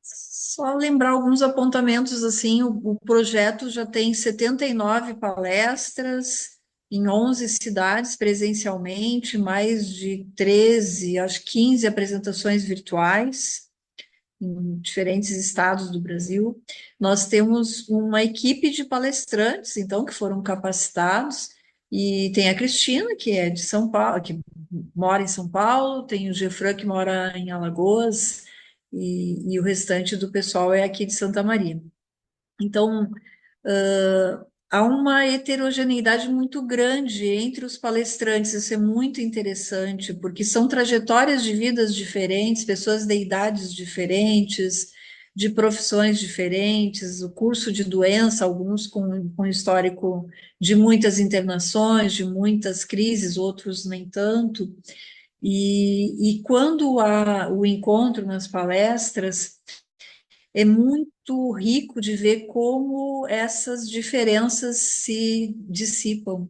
Só lembrar alguns apontamentos, assim, o projeto já tem 79 palestras em 11 cidades presencialmente, mais de 13, acho que 15 apresentações virtuais em diferentes estados do Brasil. Nós temos uma equipe de palestrantes, então, que foram capacitados, e tem a Cristina, que é de São Paulo, que mora em São Paulo, tem o Gefran, que mora em Alagoas, e o restante do pessoal é aqui de Santa Maria. Então, há uma heterogeneidade muito grande entre os palestrantes, isso é muito interessante, porque são trajetórias de vidas diferentes, pessoas de idades diferentes, de profissões diferentes, o curso de doença, alguns com histórico de muitas internações, de muitas crises, outros nem tanto. E quando há o encontro nas palestras, é muito rico de ver como essas diferenças se dissipam,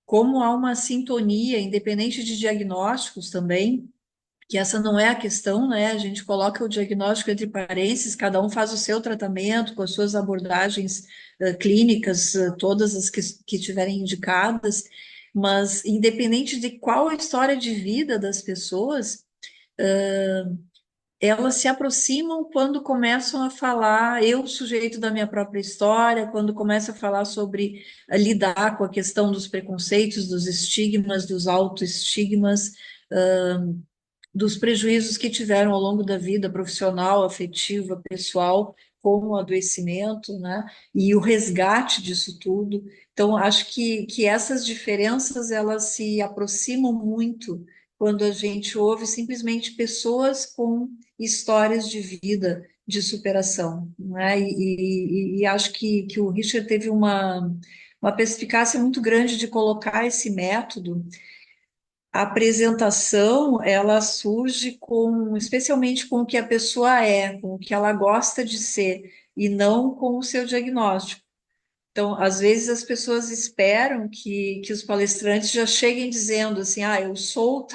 como há uma sintonia, independente de diagnósticos também, que essa não é a questão, né? A gente coloca o diagnóstico entre parênteses, cada um faz o seu tratamento com as suas abordagens clínicas, todas as que estiverem indicadas, mas independente de qual a história de vida das pessoas, elas se aproximam quando começam a falar, eu, sujeito da minha própria história, quando começa a falar sobre lidar com a questão dos preconceitos, dos estigmas, dos autoestigmas, dos prejuízos que tiveram ao longo da vida profissional, afetiva, pessoal, com o adoecimento, né? E o resgate disso tudo. Então, acho que essas diferenças, elas se aproximam muito quando a gente ouve simplesmente pessoas com histórias de vida, de superação, né? E acho que o Richard teve uma perspicácia muito grande de colocar esse método. A apresentação, ela surge especialmente com o que a pessoa é, com o que ela gosta de ser, e não com o seu diagnóstico. Então, às vezes as pessoas esperam que os palestrantes já cheguem dizendo assim, eu sou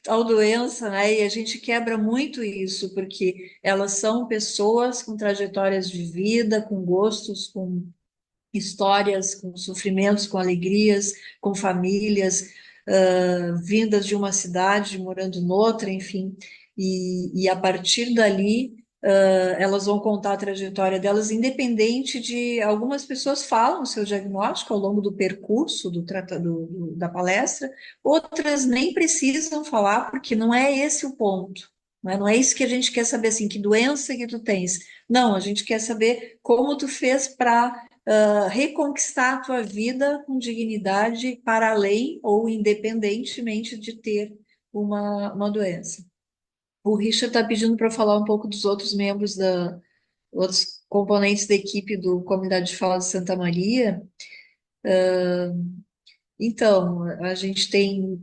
tal doença, né? E a gente quebra muito isso, porque elas são pessoas com trajetórias de vida, com gostos, com histórias, com sofrimentos, com alegrias, com famílias, vindas de uma cidade, morando noutra, enfim, e a partir dali elas vão contar a trajetória delas, independente de algumas pessoas falam o seu diagnóstico ao longo do percurso da palestra, outras nem precisam falar, porque não é esse o ponto. Não é isso que a gente quer saber, assim, que doença que tu tens. Não, a gente quer saber como tu fez para reconquistar a tua vida com dignidade para além ou independentemente de ter uma doença. O Richard está pedindo para falar um pouco dos outros membros outros componentes da equipe do Comunidade de Fala de Santa Maria. Então, a gente tem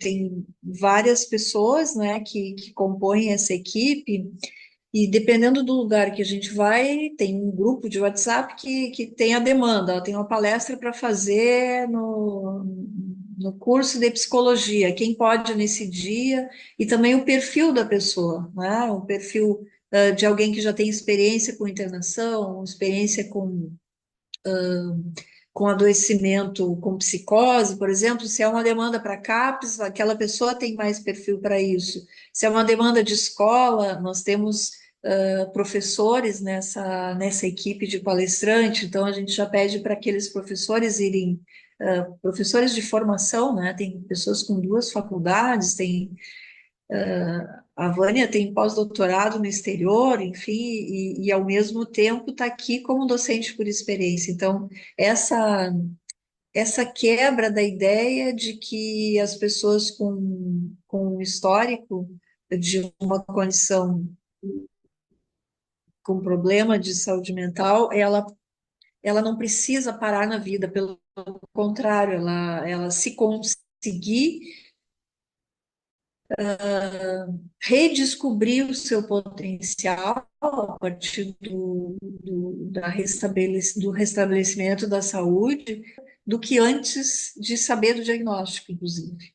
várias pessoas, né, que compõem essa equipe. E dependendo do lugar que a gente vai, tem um grupo de WhatsApp que tem a demanda, tem uma palestra para fazer no curso de psicologia, quem pode nesse dia, e também o perfil da pessoa, né? O perfil de alguém que já tem experiência com internação, experiência com adoecimento, com psicose, por exemplo, se é uma demanda para CAPS, aquela pessoa tem mais perfil para isso. Se é uma demanda de escola, nós temos professores nessa equipe de palestrante, então a gente já pede para aqueles professores irem, professores de formação, né? Tem pessoas com 2 faculdades, a Vânia tem pós-doutorado no exterior, enfim, e ao mesmo tempo está aqui como docente por experiência. Então, essa quebra da ideia de que as pessoas com histórico de uma condição com problema de saúde mental, ela não precisa parar na vida, pelo contrário, ela se conseguir redescobrir o seu potencial a partir do restabelecimento da saúde, do que antes de saber do diagnóstico, inclusive.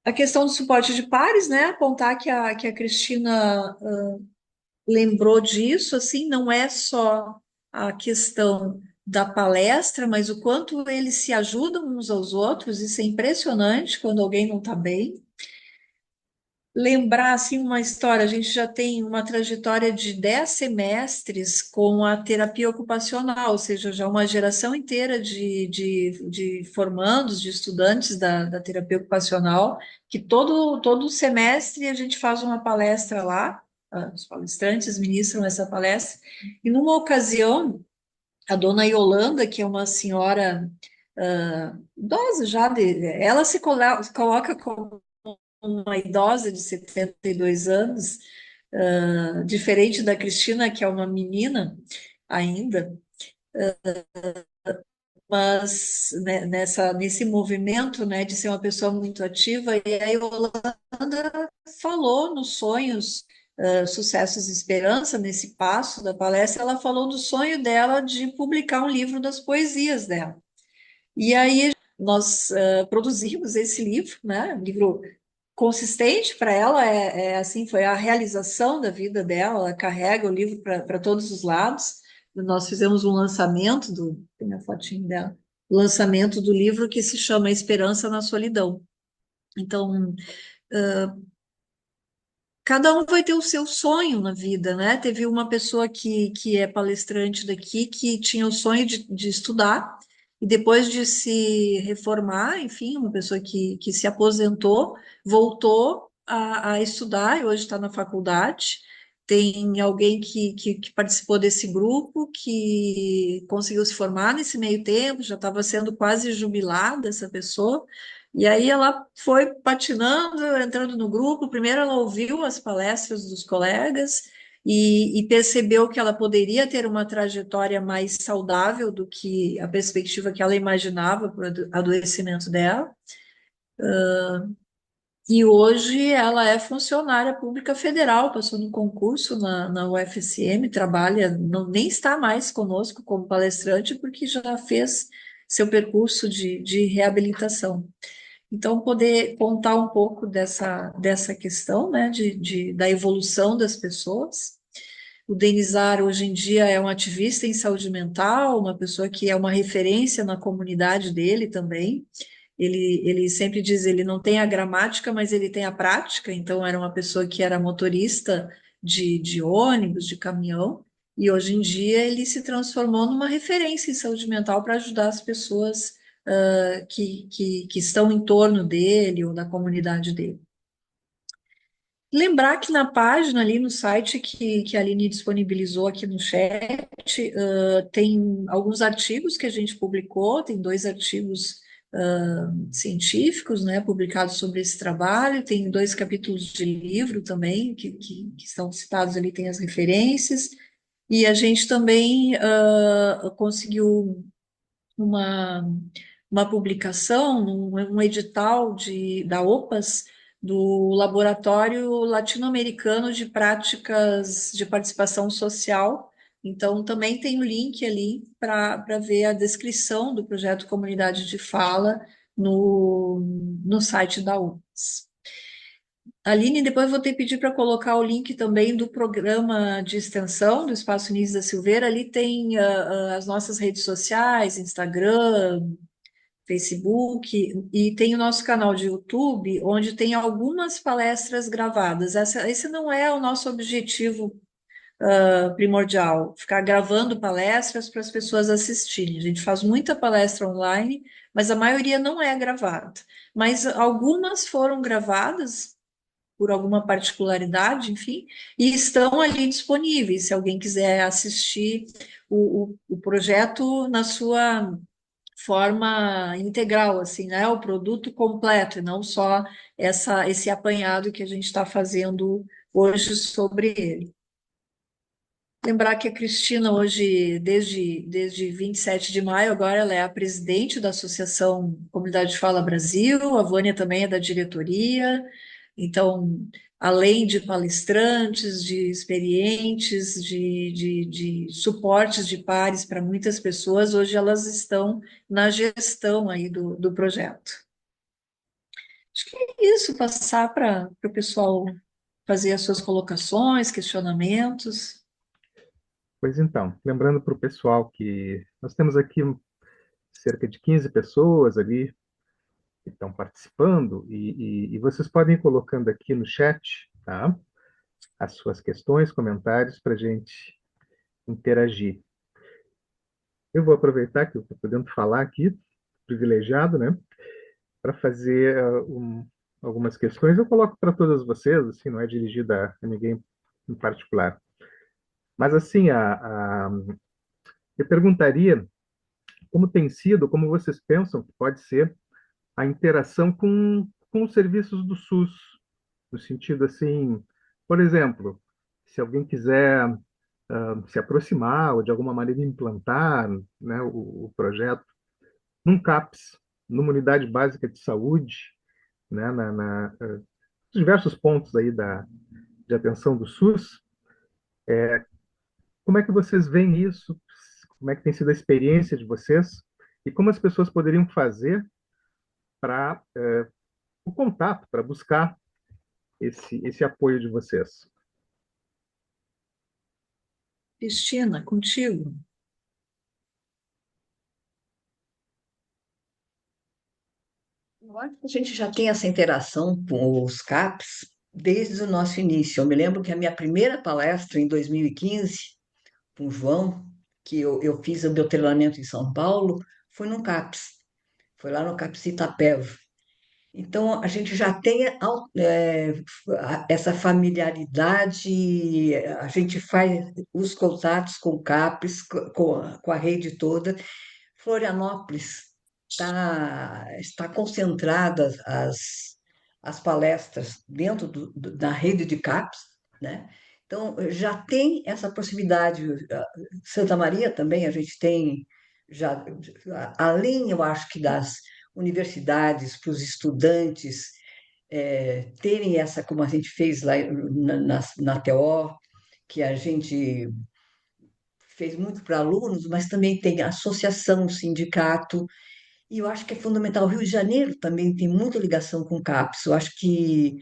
A questão do suporte de pares, né, apontar que a Cristina lembrou disso, assim, não é só a questão da palestra, mas o quanto eles se ajudam uns aos outros, isso é impressionante quando alguém não está bem. Lembrar, assim, uma história, a gente já tem uma trajetória de 10 semestres com a terapia ocupacional, ou seja, já uma geração inteira de formandos, de estudantes da terapia ocupacional, que todo semestre a gente faz uma palestra lá, os palestrantes ministram essa palestra, e numa ocasião, a dona Yolanda, que é uma senhora idosa já, ela se coloca como uma idosa de 72 anos, diferente da Cristina, que é uma menina ainda, mas né, nesse movimento, né, de ser uma pessoa muito ativa, e a Yolanda falou nos sonhos, Sucessos e Esperança, nesse passo da palestra, ela falou do sonho dela de publicar um livro das poesias dela. E aí nós produzimos esse livro, né? Um livro consistente para ela, assim, foi a realização da vida dela, ela carrega o livro para todos os lados. Nós fizemos um lançamento tem a fotinho dela, lançamento do livro que se chama Esperança na Solidão. Então, cada um vai ter o seu sonho na vida, né? Teve uma pessoa que é palestrante daqui que tinha o sonho de estudar, e depois de se reformar, enfim, uma pessoa que se aposentou, voltou a estudar e hoje está na faculdade. Tem alguém que participou desse grupo, que conseguiu se formar nesse meio tempo, já estava sendo quase jubilada essa pessoa, e aí ela foi patinando, entrando no grupo. Primeiro ela ouviu as palestras dos colegas e percebeu que ela poderia ter uma trajetória mais saudável do que a perspectiva que ela imaginava para o adoecimento dela. E hoje ela é funcionária pública federal, passou no concurso na UFSM, trabalha, nem está mais conosco como palestrante, porque já fez seu percurso de reabilitação. Então, poder contar um pouco dessa questão, né, da evolução das pessoas. O Denizar, hoje em dia, é um ativista em saúde mental, uma pessoa que é uma referência na comunidade dele também. Ele sempre diz, ele não tem a gramática, mas ele tem a prática. Então, era uma pessoa que era motorista de ônibus, de caminhão, e hoje em dia ele se transformou numa referência em saúde mental para ajudar as pessoas que estão em torno dele ou da comunidade dele. Lembrar que na página ali no site que a Aline disponibilizou aqui no chat, tem alguns artigos que a gente publicou, tem 2 artigos científicos, né, publicados sobre esse trabalho, tem 2 capítulos de livro também, que estão citados ali, tem as referências, e a gente também conseguiu uma, uma publicação, um edital da OPAS, do Laboratório Latino-Americano de Práticas de Participação Social. Então, também tem o link ali para ver a descrição do projeto Comunidade de Fala no site da OPAS. Aline, depois vou ter que pedir para colocar o link também do programa de extensão do Espaço Inês da Silveira. Ali tem as nossas redes sociais, Instagram, Facebook, e tem o nosso canal de YouTube, onde tem algumas palestras gravadas. Esse não é o nosso objetivo primordial, ficar gravando palestras para as pessoas assistirem. A gente faz muita palestra online, mas a maioria não é gravada. Mas algumas foram gravadas por alguma particularidade, enfim, e estão ali disponíveis, se alguém quiser assistir o projeto na sua forma integral, assim, né, o produto completo, e não só esse apanhado que a gente está fazendo hoje sobre ele. Lembrar que a Cristina hoje, desde 27 de maio, agora ela é a presidente da Associação Comunidade Fala Brasil, a Vânia também é da diretoria. Então, além de palestrantes, de experientes, de suportes de pares para muitas pessoas, hoje elas estão na gestão aí do projeto. Acho que é isso, passar para o pessoal fazer as suas colocações, questionamentos. Pois então, lembrando para o pessoal que nós temos aqui cerca de 15 pessoas ali que estão participando, e vocês podem ir colocando aqui no chat, tá? As suas questões, comentários para a gente interagir. Eu vou aproveitar que eu estou podendo falar aqui, privilegiado, né? Para fazer algumas questões. Eu coloco para todas vocês, assim, não é dirigida a ninguém em particular. Mas, assim, eu perguntaria como tem sido, como vocês pensam que pode ser a interação com os serviços do SUS, no sentido assim, por exemplo, se alguém quiser se aproximar ou de alguma maneira implantar, né, o projeto num CAPS, numa unidade básica de saúde, né, diversos pontos aí de atenção do SUS, como é que vocês veem isso? Como é que tem sido a experiência de vocês? E como as pessoas poderiam fazer para o contato, para buscar esse apoio de vocês. Cristina, contigo. Eu acho que a gente já tem essa interação com os CAPs desde o nosso início. Eu me lembro que a minha primeira palestra em 2015, com o João, que eu fiz o meu treinamento em São Paulo, foi no CAPS, foi lá no CAPS Itapeva. Então, a gente já tem essa familiaridade, a gente faz os contatos com o CAPES, com a rede toda. Florianópolis está concentradas as palestras dentro da rede de CAPES, né? Então, já tem essa proximidade. Santa Maria também, a gente tem, já, além, eu acho que das universidades, para os estudantes terem essa, como a gente fez lá na TO, que a gente fez muito para alunos, mas também tem associação, sindicato, e eu acho que é fundamental. O Rio de Janeiro também tem muita ligação com o CAPES. Eu acho que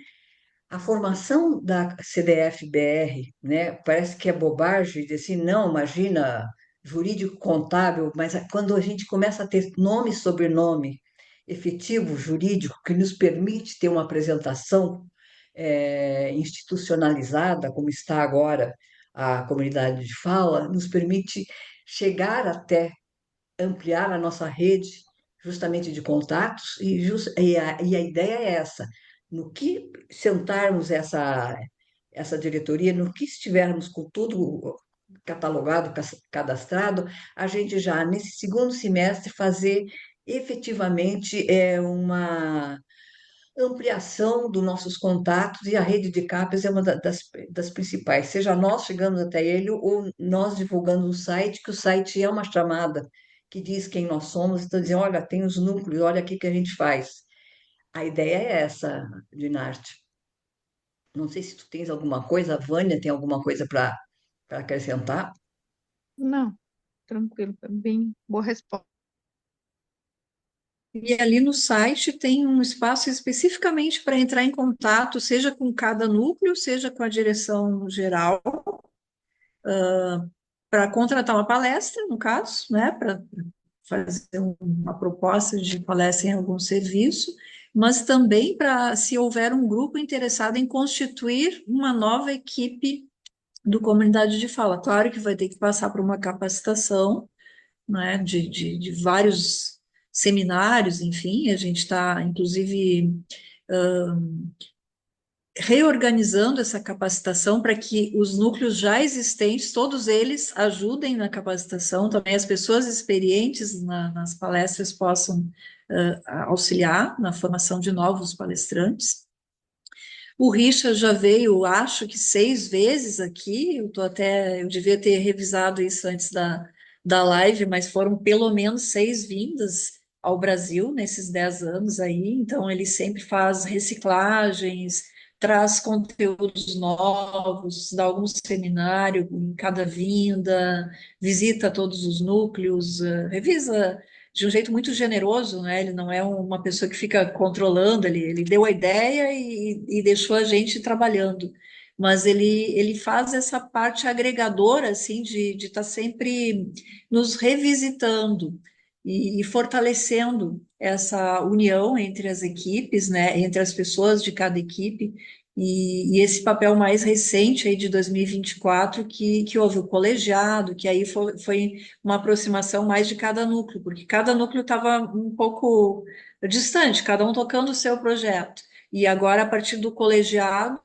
a formação da CDF-BR, né, parece que é bobagem dizer assim, não, imagina, jurídico contábil, mas quando a gente começa a ter nome e sobrenome efetivo, jurídico, que nos permite ter uma apresentação institucionalizada, como está agora a comunidade de fala, nos permite chegar até ampliar a nossa rede justamente de contatos e a ideia é essa, no que sentarmos essa diretoria, no que estivermos com tudo catalogado, cadastrado, a gente já nesse segundo semestre fazer efetivamente uma ampliação dos nossos contatos e a rede de CAPES é uma das principais, seja nós chegando até ele ou nós divulgando no site, que o site é uma chamada que diz quem nós somos, então dizendo, olha, tem os núcleos, olha aqui que a gente faz. A ideia é essa, Dinarte. Não sei se tu tens alguma coisa, a Vânia tem alguma coisa para acrescentar. Não, tranquilo, bem boa resposta. E ali no site tem um espaço especificamente para entrar em contato, seja com cada núcleo, seja com a direção geral, para contratar uma palestra, no caso, né, para fazer uma proposta de palestra em algum serviço, mas também para, se houver um grupo interessado em constituir uma nova equipe do comunidade de fala. Claro que vai ter que passar por uma capacitação, né, de vários seminários, enfim, a gente está, inclusive, reorganizando essa capacitação para que os núcleos já existentes, todos eles ajudem na capacitação, também as pessoas experientes nas palestras possam auxiliar na formação de novos palestrantes. O Richard já veio, acho que 6 vezes aqui, eu devia ter revisado isso antes da live, mas foram pelo menos 6 vindas ao Brasil nesses 10 anos aí, então ele sempre faz reciclagens, traz conteúdos novos, dá algum seminário em cada vinda, visita todos os núcleos, revisa de um jeito muito generoso, né? Ele não é uma pessoa que fica controlando, ele deu a ideia e deixou a gente trabalhando. Mas ele faz essa parte agregadora, assim, de estar sempre nos revisitando e fortalecendo essa união entre as equipes, né? Entre as pessoas de cada equipe. E esse papel mais recente aí de 2024 que houve o colegiado, que aí foi uma aproximação mais de cada núcleo, porque cada núcleo estava um pouco distante, cada um tocando o seu projeto. E agora, a partir do colegiado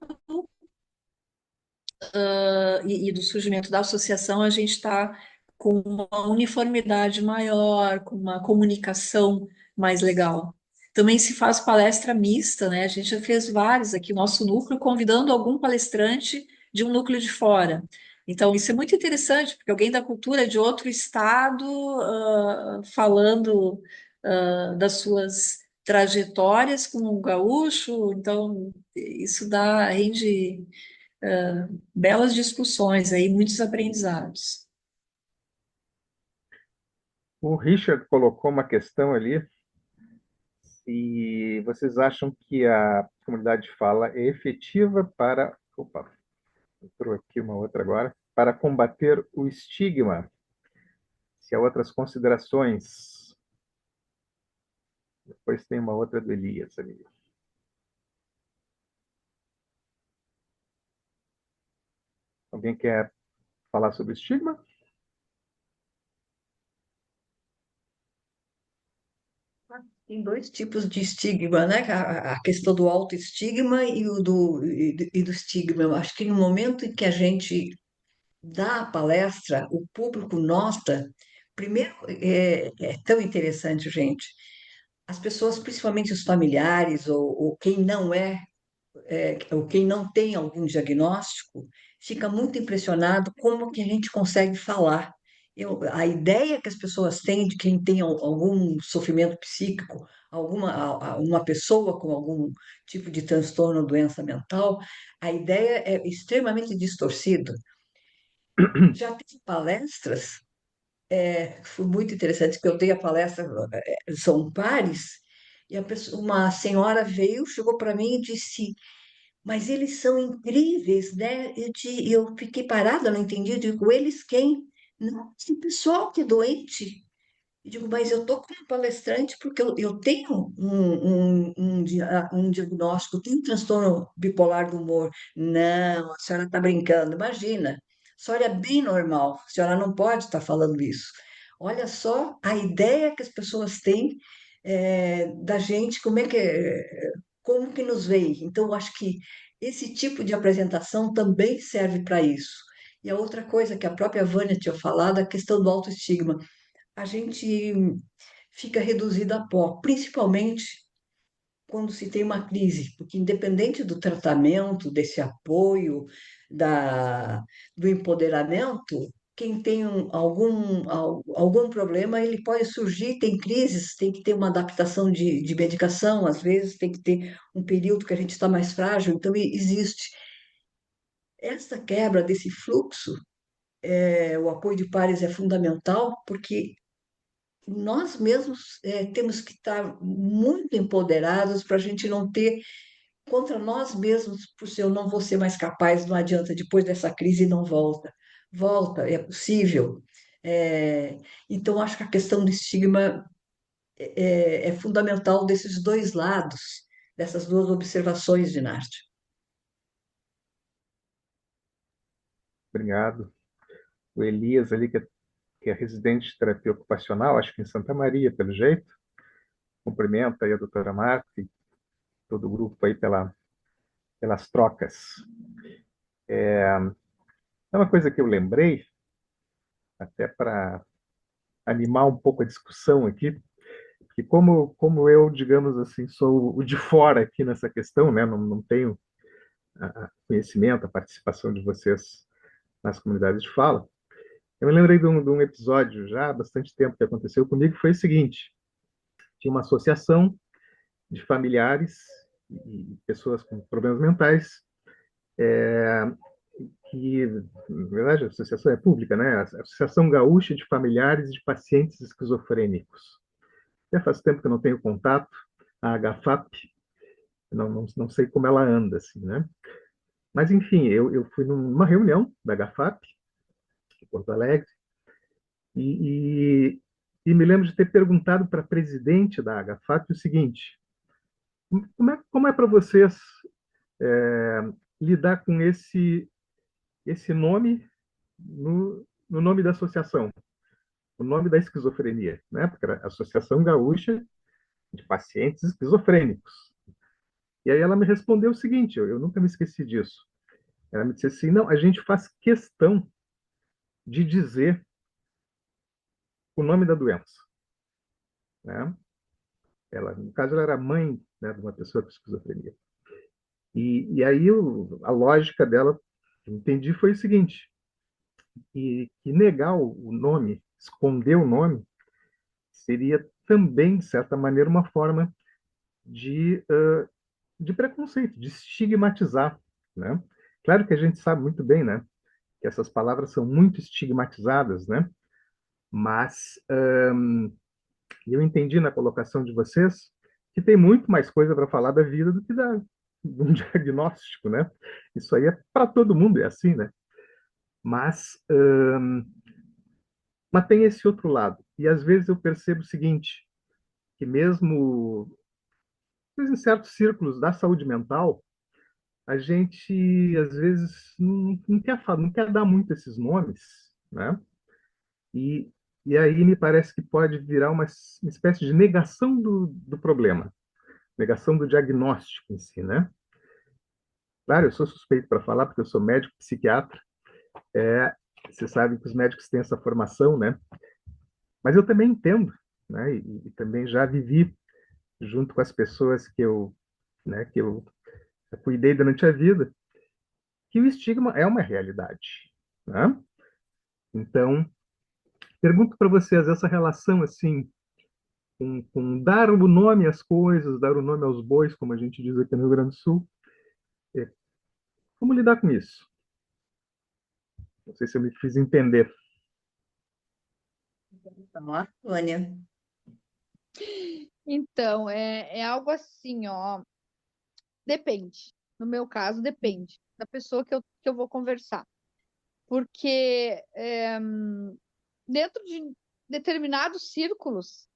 e do surgimento da associação, a gente está com uma uniformidade maior, com uma comunicação mais legal. Também se faz palestra mista, né? A gente já fez vários aqui, nosso núcleo, convidando algum palestrante de um núcleo de fora. Então, isso é muito interessante, porque alguém da cultura de outro estado falando das suas trajetórias com o gaúcho, então isso rende belas discussões aí, muitos aprendizados. O Richard colocou uma questão ali E vocês acham que a comunidade de fala é efetiva para... Opa, entrou aqui uma outra agora. Para combater o estigma? Se há outras considerações. Depois tem uma outra do Elias ali. Alguém quer falar sobre estigma? Tem dois tipos de estigma, né? A questão do autoestigma e do estigma. Eu acho que no momento em que a gente dá a palestra, o público nota. Primeiro, é tão interessante, gente. As pessoas, principalmente os familiares ou quem não ou quem não tem algum diagnóstico, fica muito impressionado como que a gente consegue falar. A ideia que as pessoas têm de quem tem algum sofrimento psíquico, uma pessoa com algum tipo de transtorno ou doença mental, a ideia é extremamente distorcida. Já tive palestras, foi muito interessante, que eu dei a palestra, são pares, e uma senhora veio, chegou para mim e disse: mas eles são incríveis, né? Eu fiquei parada, não entendi. Eu digo, eles quem? Não, esse pessoal que é doente. Eu digo, mas eu estou como palestrante porque eu tenho um diagnóstico, tenho um transtorno bipolar do humor. Não, a senhora está brincando. Imagina, a senhora é bem normal, a senhora não pode estar falando isso. Olha só a ideia que as pessoas têm da gente, como que nos veem. Então, eu acho que esse tipo de apresentação também serve para isso. E a outra coisa que a própria Vânia tinha falado, a questão do autoestigma. A gente fica reduzido a pó, principalmente quando se tem uma crise, porque independente do tratamento, desse apoio, do empoderamento, quem tem algum problema, ele pode surgir, tem crises, tem que ter uma adaptação de medicação, às vezes tem que ter um período que a gente está mais frágil, então existe. Essa quebra desse fluxo, o apoio de pares é fundamental, porque nós mesmos temos que estar muito empoderados para a gente não ter contra nós mesmos, por se eu não vou ser mais capaz, não adianta, depois dessa crise não volta. Volta, é possível. É, então, acho que a questão do estigma é fundamental desses dois lados, dessas duas observações de Nart. Obrigado. O Elias ali, que é residente de terapia ocupacional, acho que em Santa Maria, pelo jeito. Cumprimento aí a doutora Marta e todo o grupo aí pelas trocas. É uma coisa que eu lembrei, até para animar um pouco a discussão aqui, que como eu, digamos assim, sou o de fora aqui nessa questão, né? Não tenho conhecimento, a participação de vocês nas comunidades de fala. Eu me lembrei de um episódio já há bastante tempo que aconteceu comigo, que foi o seguinte: tinha uma associação de familiares e pessoas com problemas mentais, que, na verdade, a associação é pública, né? A Associação Gaúcha de Familiares de Pacientes Esquizofrênicos. Já faz tempo que eu não tenho contato, a HFAP, não sei como ela anda, assim, né? Mas, enfim, eu fui numa reunião da HFAP, em Porto Alegre, e, e me lembro de ter perguntado para a presidente da HFAP o seguinte: como é para vocês lidar com esse nome no nome da associação, o nome da esquizofrenia, né? Porque era a Associação Gaúcha de Pacientes Esquizofrênicos. E aí ela me respondeu o seguinte, eu nunca me esqueci disso. Ela me disse assim: não, a gente faz questão de dizer o nome da doença, né? No caso, ela era mãe, né, de uma pessoa com esquizofrenia. E aí a lógica dela, que eu entendi, foi o seguinte: que negar o nome, esconder o nome, seria também, de certa maneira, uma forma de preconceito, de estigmatizar, né? Claro que a gente sabe muito bem, né, que essas palavras são muito estigmatizadas, né? Mas eu entendi na colocação de vocês que tem muito mais coisa para falar da vida do que de um diagnóstico, né? Isso aí é para todo mundo, é assim, né? Mas, mas tem esse outro lado. E às vezes eu percebo o seguinte, que mesmo em certos círculos da saúde mental, a gente às vezes não quer falar, não quer dar muito esses nomes, né? E, e aí me parece que pode virar uma espécie de negação do problema, negação do diagnóstico em si, né? Claro, eu sou suspeito para falar, porque eu sou médico psiquiatra. Você sabe que os médicos têm essa formação, né? Mas eu também entendo, né? E também já vivi junto com as pessoas que eu cuidei durante a vida, que o estigma é uma realidade, né? Então, pergunto para vocês essa relação assim com dar o nome às coisas, dar o nome aos bois, como a gente diz aqui no Rio Grande do Sul. É, como lidar com isso? Não sei se eu me fiz entender. Então, a Vânia. Então, é algo assim, ó, depende. No meu caso, depende da pessoa que eu vou conversar. Porque dentro de determinados círculos,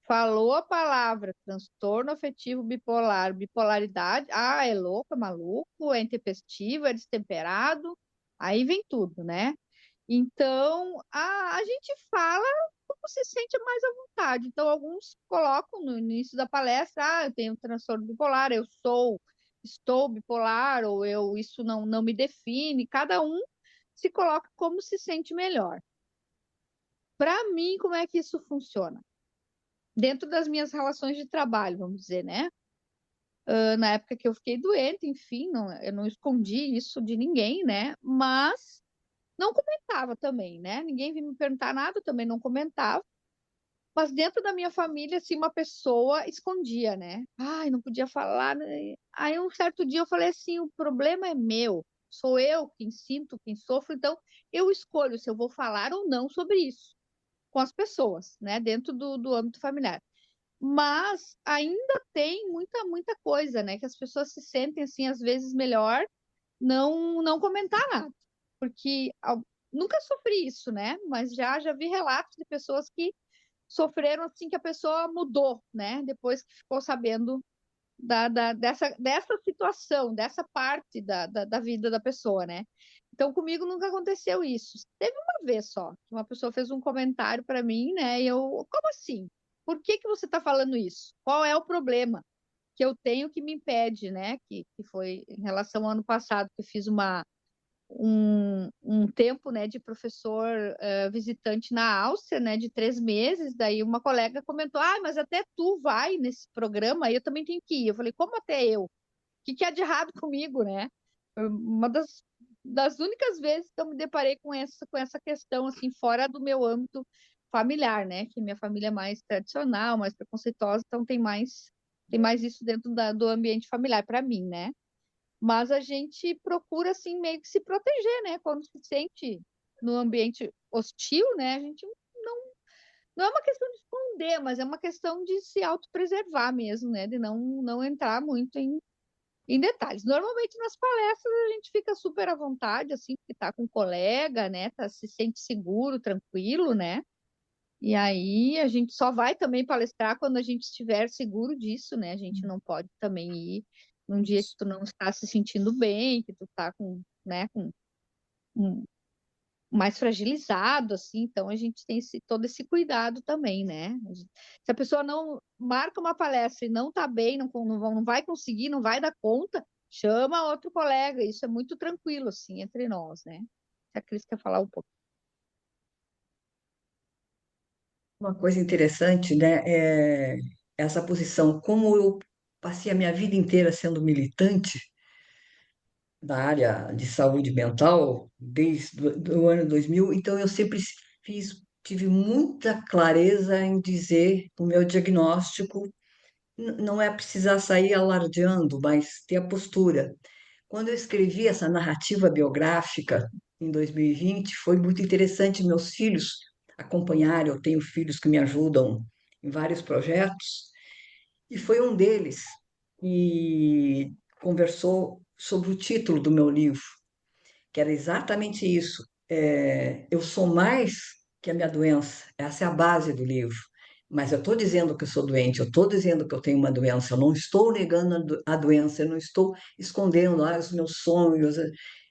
falou a palavra transtorno afetivo bipolar, bipolaridade, é louco, é maluco, é intempestivo, é destemperado, aí vem tudo, né? Então, a gente fala como se sente mais à vontade. Então, alguns colocam no início da palestra, eu tenho transtorno bipolar, estou bipolar, ou isso não me define. Cada um se coloca como se sente melhor. Para mim, como é que isso funciona? Dentro das minhas relações de trabalho, vamos dizer, né? Na época que eu fiquei doente, enfim, eu não escondi isso de ninguém, né? Mas não comentava também, né? Ninguém vinha me perguntar nada, eu também não comentava. Mas dentro da minha família, assim, uma pessoa escondia, né? Ai, não podia falar, né? Aí um certo dia eu falei assim, o problema é meu. Sou eu quem sinto, quem sofro, então eu escolho se eu vou falar ou não sobre isso com as pessoas, né? Dentro do âmbito familiar. Mas ainda tem muita coisa, né? Que as pessoas se sentem, assim, às vezes melhor não comentar nada. Porque nunca sofri isso, né? Mas já vi relatos de pessoas que sofreram assim que a pessoa mudou, né? Depois que ficou sabendo dessa situação, dessa parte da vida da pessoa, né? Então, comigo nunca aconteceu isso. Teve uma vez só, que uma pessoa fez um comentário para mim, né? E eu, como assim? Por que você está falando isso? Qual é o problema que eu tenho que me impede, né? Que foi em relação ao ano passado, que eu fiz um tempo, né, de professor visitante na Áustria, né, de 3 meses. Daí uma colega comentou, mas até tu vai nesse programa, aí eu também tenho que ir. Eu falei, como até eu? O que há de errado comigo, né? Uma das únicas vezes que eu me deparei com essa questão, assim, fora do meu âmbito familiar, né? Que minha família é mais tradicional, mais preconceituosa, então tem mais isso dentro do ambiente familiar para mim, né? Mas a gente procura, assim, meio que se proteger, né? Quando se sente no ambiente hostil, né? A gente não é uma questão de esconder, mas é uma questão de se autopreservar mesmo, né? De não entrar muito em detalhes. Normalmente nas palestras a gente fica super à vontade, assim, porque tá com um colega, né? Se sente seguro, tranquilo, né? E aí a gente só vai também palestrar quando a gente estiver seguro disso, né? A gente não pode também ir num dia que tu não está se sentindo bem, que tu tá com, né, um- mais fragilizado, assim, então a gente tem todo esse cuidado também, né? Se a pessoa não marca uma palestra e não tá bem, não vai conseguir, não vai dar conta, chama outro colega, isso é muito tranquilo, assim, entre nós, né? Se a Cris quer falar um pouco. Uma coisa interessante, né, é essa posição. Como eu passei a minha vida inteira sendo militante da área de saúde mental, desde o ano 2000, então eu sempre tive muita clareza em dizer o meu diagnóstico. Não é precisar sair alardeando, mas ter a postura. Quando eu escrevi essa narrativa biográfica em 2020, foi muito interessante meus filhos acompanharem. Eu tenho filhos que me ajudam em vários projetos. E foi um deles que conversou sobre o título do meu livro, que era exatamente isso. Eu sou mais que a minha doença. Essa é a base do livro. Mas eu estou dizendo que eu sou doente, eu estou dizendo que eu tenho uma doença, eu não estou negando a doença, eu não estou escondendo os meus sonhos.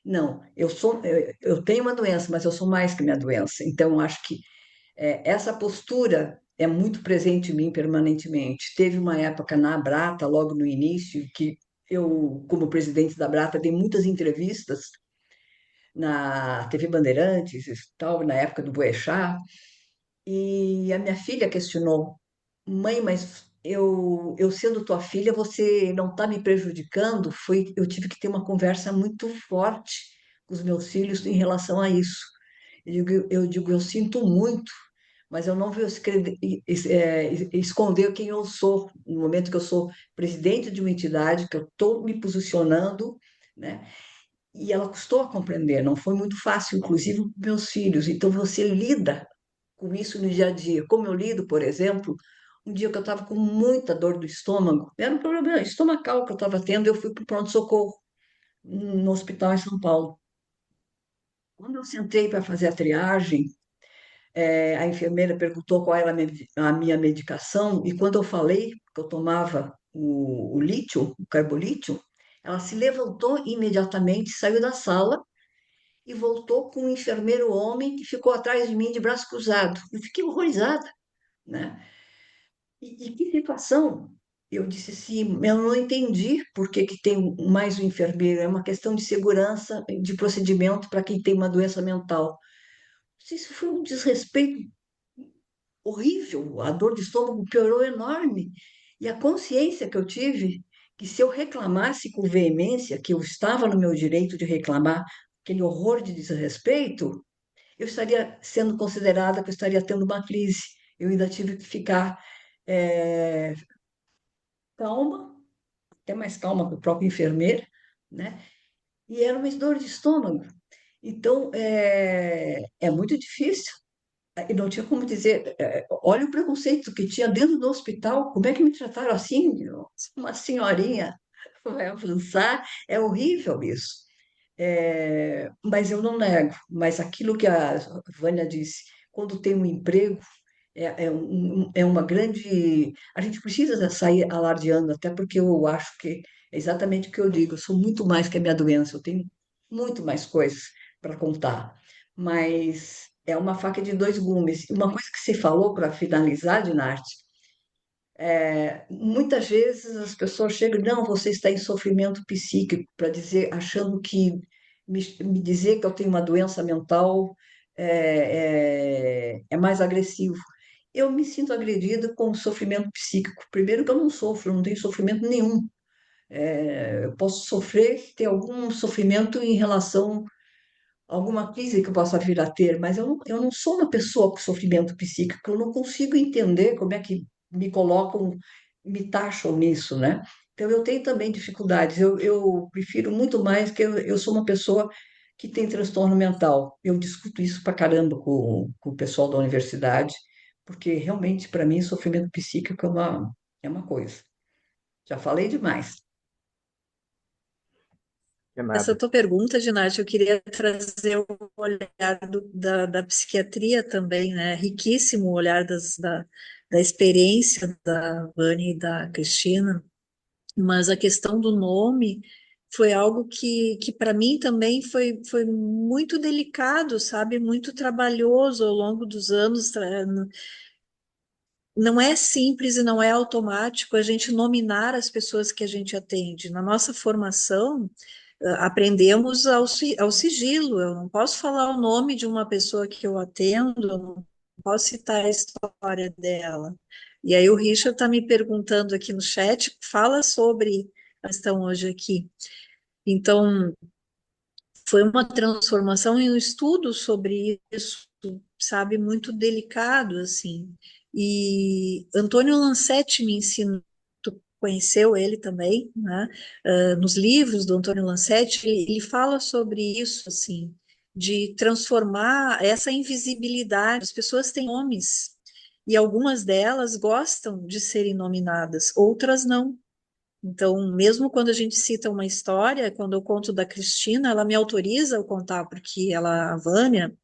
Não, eu tenho uma doença, mas eu sou mais que minha doença. Então, eu acho que essa postura é muito presente em mim permanentemente. Teve uma época na Abrata, logo no início, que eu, como presidente da Abrata, dei muitas entrevistas na TV Bandeirantes, e tal, na época do Boechat, e a minha filha questionou: mãe, mas eu sendo tua filha, você não está me prejudicando? Eu tive que ter uma conversa muito forte com os meus filhos em relação a isso. Eu sinto muito, mas eu não vou esconder quem eu sou no momento que eu sou presidente de uma entidade, que eu estou me posicionando, né? E ela custou a compreender, não foi muito fácil, inclusive com meus filhos. Então você lida com isso no dia a dia. Como eu lido, por exemplo, um dia que eu estava com muita dor do estômago, era um problema estomacal que eu estava tendo, eu fui para o pronto-socorro no hospital em São Paulo. Quando eu sentei para fazer a triagem, a enfermeira perguntou qual era a minha medicação, e quando eu falei que eu tomava o lítio, o carbolítio, ela se levantou imediatamente, saiu da sala e voltou com um enfermeiro homem que ficou atrás de mim de braço cruzado. Eu fiquei horrorizada, né? E que situação? Eu disse assim, eu não entendi por que que tem mais um enfermeiro, é uma questão de segurança, de procedimento para quem tem uma doença mental. Isso foi um desrespeito horrível, a dor de estômago piorou enorme. E a consciência que eu tive que se eu reclamasse com veemência, que eu estava no meu direito de reclamar aquele horror de desrespeito, eu estaria sendo considerada que eu estaria tendo uma crise. Eu ainda tive que ficar é, calma, até mais calma que o próprio enfermeiro, né? E era uma dor de estômago. Então, é muito difícil. E não tinha como dizer, olha o preconceito que tinha dentro do hospital, como é que me trataram assim? Uma senhorinha vai avançar, é horrível isso. Mas eu não nego, mas aquilo que a Vânia disse, quando tem um emprego, é uma grande. A gente precisa sair alardeando, até porque eu acho que é exatamente o que eu digo, eu sou muito mais que a minha doença, eu tenho muito mais coisas para contar, mas é uma faca de dois gumes. Uma coisa que você falou para finalizar, Dinarte, muitas vezes as pessoas chegam, não, você está em sofrimento psíquico, para dizer, achando que me dizer que eu tenho uma doença mental é mais agressivo. Eu me sinto agredida com sofrimento psíquico. Primeiro que eu não sofro, eu não tenho sofrimento nenhum. Eu posso sofrer, ter algum sofrimento em relação a alguma crise que eu possa vir a ter, mas eu não sou uma pessoa com sofrimento psíquico, eu não consigo entender como é que me colocam, me taxam nisso, né? Então eu tenho também dificuldades, eu prefiro muito mais que eu sou uma pessoa que tem transtorno mental. Eu discuto isso pra caramba com o pessoal da universidade, porque realmente para mim sofrimento psíquico é uma coisa. Já falei demais. É Essa nada. tua pergunta, Ginásio, eu queria trazer o olhar da psiquiatria também, né? Riquíssimo o olhar da experiência da Vânia e da Cristina, mas a questão do nome foi algo que para mim também foi muito delicado, sabe? Muito trabalhoso ao longo dos anos. Não é simples e não é automático a gente nominar as pessoas que a gente atende. Na nossa formação, aprendemos ao sigilo. Eu não posso falar o nome de uma pessoa que eu atendo, eu não posso citar a história dela. E aí o Richard está me perguntando aqui no chat, fala sobre a questão hoje aqui. Então, foi uma transformação e um estudo sobre isso, sabe, muito delicado, assim. E Antônio Lancetti me ensinou, tu conheceu ele também, né? Nos livros do Antônio Lancetti, ele fala sobre isso, assim, de transformar essa invisibilidade. As pessoas têm nomes, e algumas delas gostam de serem nominadas, outras não. Então, mesmo quando a gente cita uma história, quando eu conto da Cristina, ela me autoriza a contar, porque ela, a Vânia,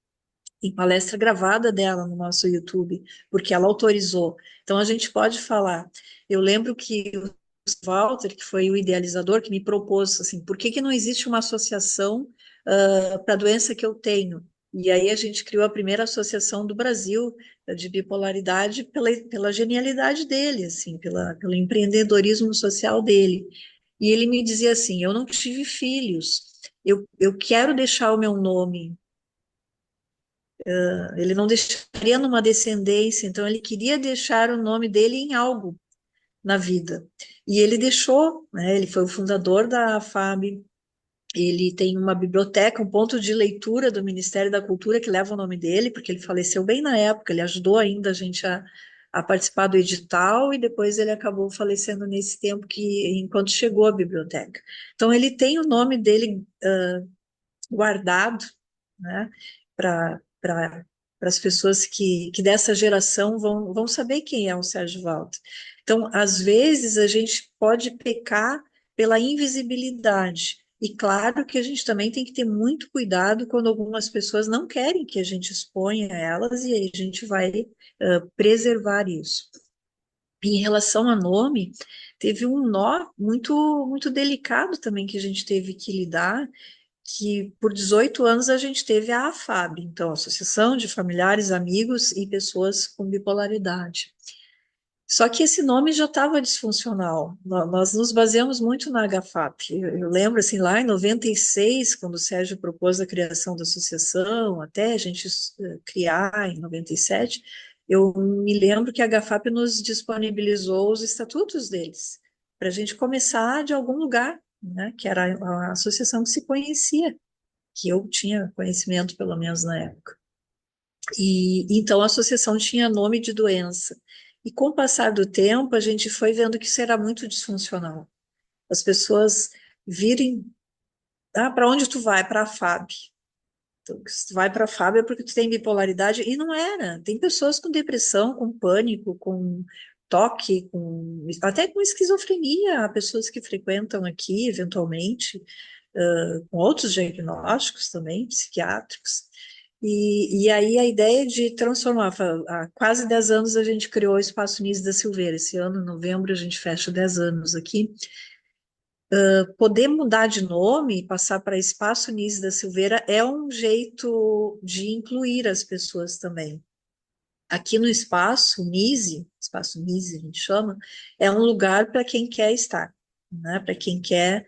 tem palestra gravada dela no nosso YouTube, porque ela autorizou. Então, a gente pode falar. Eu lembro que o Walter, que foi o idealizador, que me propôs, assim, por que que não existe uma associação para a doença que eu tenho? E aí a gente criou a primeira associação do Brasil de bipolaridade pela genialidade dele, assim, pelo empreendedorismo social dele. E ele me dizia assim, eu não tive filhos, eu quero deixar o meu nome. Ele não deixaria numa descendência, então ele queria deixar o nome dele em algo na vida. E ele deixou, né, ele foi o fundador da FAB, ele tem uma biblioteca, um ponto de leitura do Ministério da Cultura que leva o nome dele, porque ele faleceu bem na época, ele ajudou ainda a gente a participar do edital e depois ele acabou falecendo nesse tempo que enquanto chegou a biblioteca. Então ele tem o nome dele guardado, né, para as pessoas que dessa geração vão saber quem é o Sérgio Walter. Então, às vezes, a gente pode pecar pela invisibilidade. E claro que a gente também tem que ter muito cuidado quando algumas pessoas não querem que a gente exponha elas, e aí a gente vai preservar isso. Em relação a nome, teve um nó muito delicado também que a gente teve que lidar, que por 18 anos a gente teve a AFAB, então, Associação de Familiares, Amigos e Pessoas com Bipolaridade. Só que esse nome já estava disfuncional. Nós nos baseamos muito na HFAP. Eu lembro, assim, lá em 96, quando o Sérgio propôs a criação da associação, até a gente criar em 97, eu me lembro que a HFAP nos disponibilizou os estatutos deles, para a gente começar de algum lugar, né, que era a associação que se conhecia, que eu tinha conhecimento, pelo menos na época. E então a associação tinha nome de doença. E com o passar do tempo, a gente foi vendo que isso era muito disfuncional. As pessoas virem, para onde tu vai? Para a FAB. Então, se tu vai para a FAB é porque tu tem bipolaridade, e não era. Tem pessoas com depressão, com pânico, com toque, até com esquizofrenia, há pessoas que frequentam aqui, eventualmente, com outros diagnósticos também, psiquiátricos. E aí a ideia de transformar, há quase 10 anos a gente criou o Espaço Nise da Silveira, esse ano, em novembro, a gente fecha 10 anos aqui. Poder mudar de nome e passar para Espaço Nise da Silveira é um jeito de incluir as pessoas também. Aqui no Espaço Nise a gente chama, é um lugar para quem quer estar, né? Para quem quer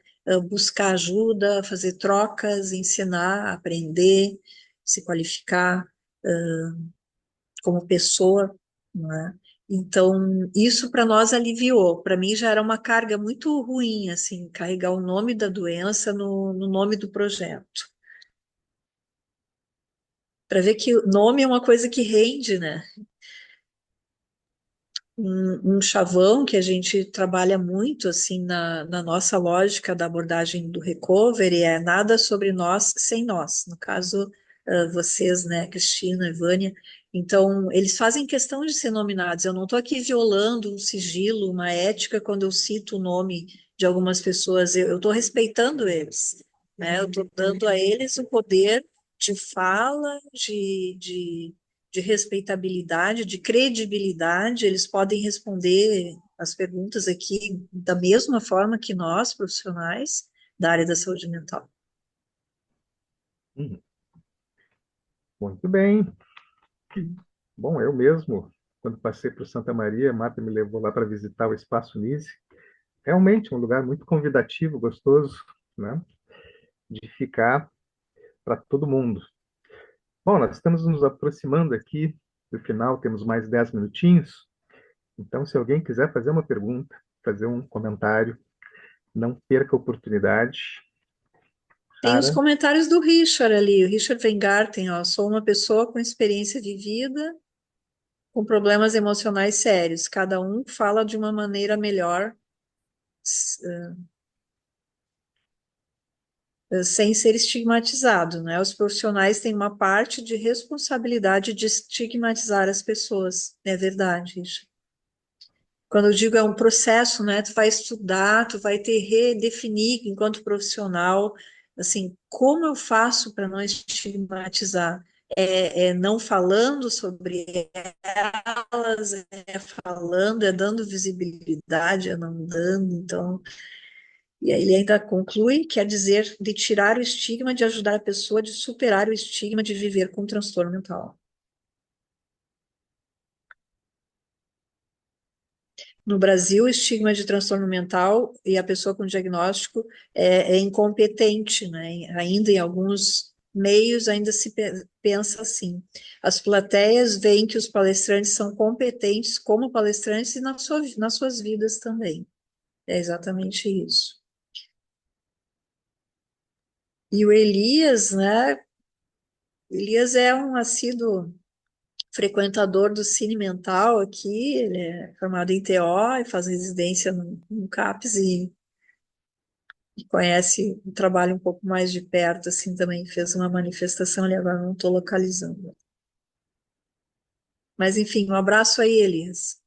buscar ajuda, fazer trocas, ensinar, aprender, se qualificar como pessoa, né? Então, isso para nós aliviou. Para mim já era uma carga muito ruim, assim, carregar o nome da doença no nome do projeto. Para ver que o nome é uma coisa que rende, né? Um chavão que a gente trabalha muito assim na nossa lógica da abordagem do recovery é nada sobre nós sem nós. No caso, vocês, né, Cristina e Vânia. Então, eles fazem questão de ser nominados. Eu não estou aqui violando um sigilo, uma ética, quando eu cito o nome de algumas pessoas. Eu estou respeitando eles, né? Eu estou dando a eles o poder de fala, de respeitabilidade, de credibilidade, eles podem responder as perguntas aqui da mesma forma que nós, profissionais da área da saúde mental. Uhum. Muito bem. Bom, eu mesmo, quando passei por Santa Maria, a Marta me levou lá para visitar o Espaço Nise. Realmente um lugar muito convidativo, gostoso, né, de ficar para todo mundo. Bom, nós estamos nos aproximando aqui do final, temos mais 10 minutinhos. Então, se alguém quiser fazer uma pergunta, fazer um comentário, não perca a oportunidade. Tem os Sara, comentários do Richard ali, o Richard Weingarten, ó, sou uma pessoa com experiência de vida, com problemas emocionais sérios, cada um fala de uma maneira melhor. sem ser estigmatizado, né? Os profissionais têm uma parte de responsabilidade de estigmatizar as pessoas, é verdade isso. Quando eu digo é um processo, né? Tu vai estudar, tu vai te redefinir enquanto profissional, assim, como eu faço para não estigmatizar? É não falando sobre elas, é falando, é dando visibilidade, é não dando, então. E aí ele ainda conclui, quer dizer, de tirar o estigma, de ajudar a pessoa, de superar o estigma de viver com transtorno mental. No Brasil, o estigma de transtorno mental e a pessoa com diagnóstico é incompetente, né? Ainda em alguns meios ainda se pensa assim. As plateias veem que os palestrantes são competentes como palestrantes e nas suas vidas também. É exatamente isso. E o Elias, né? Elias é um assíduo frequentador do Cine Mental aqui, ele é formado em TO e faz residência no CAPES e conhece o trabalho um pouco mais de perto, assim, também fez uma manifestação ali, agora não estou localizando. Mas, enfim, um abraço aí, Elias.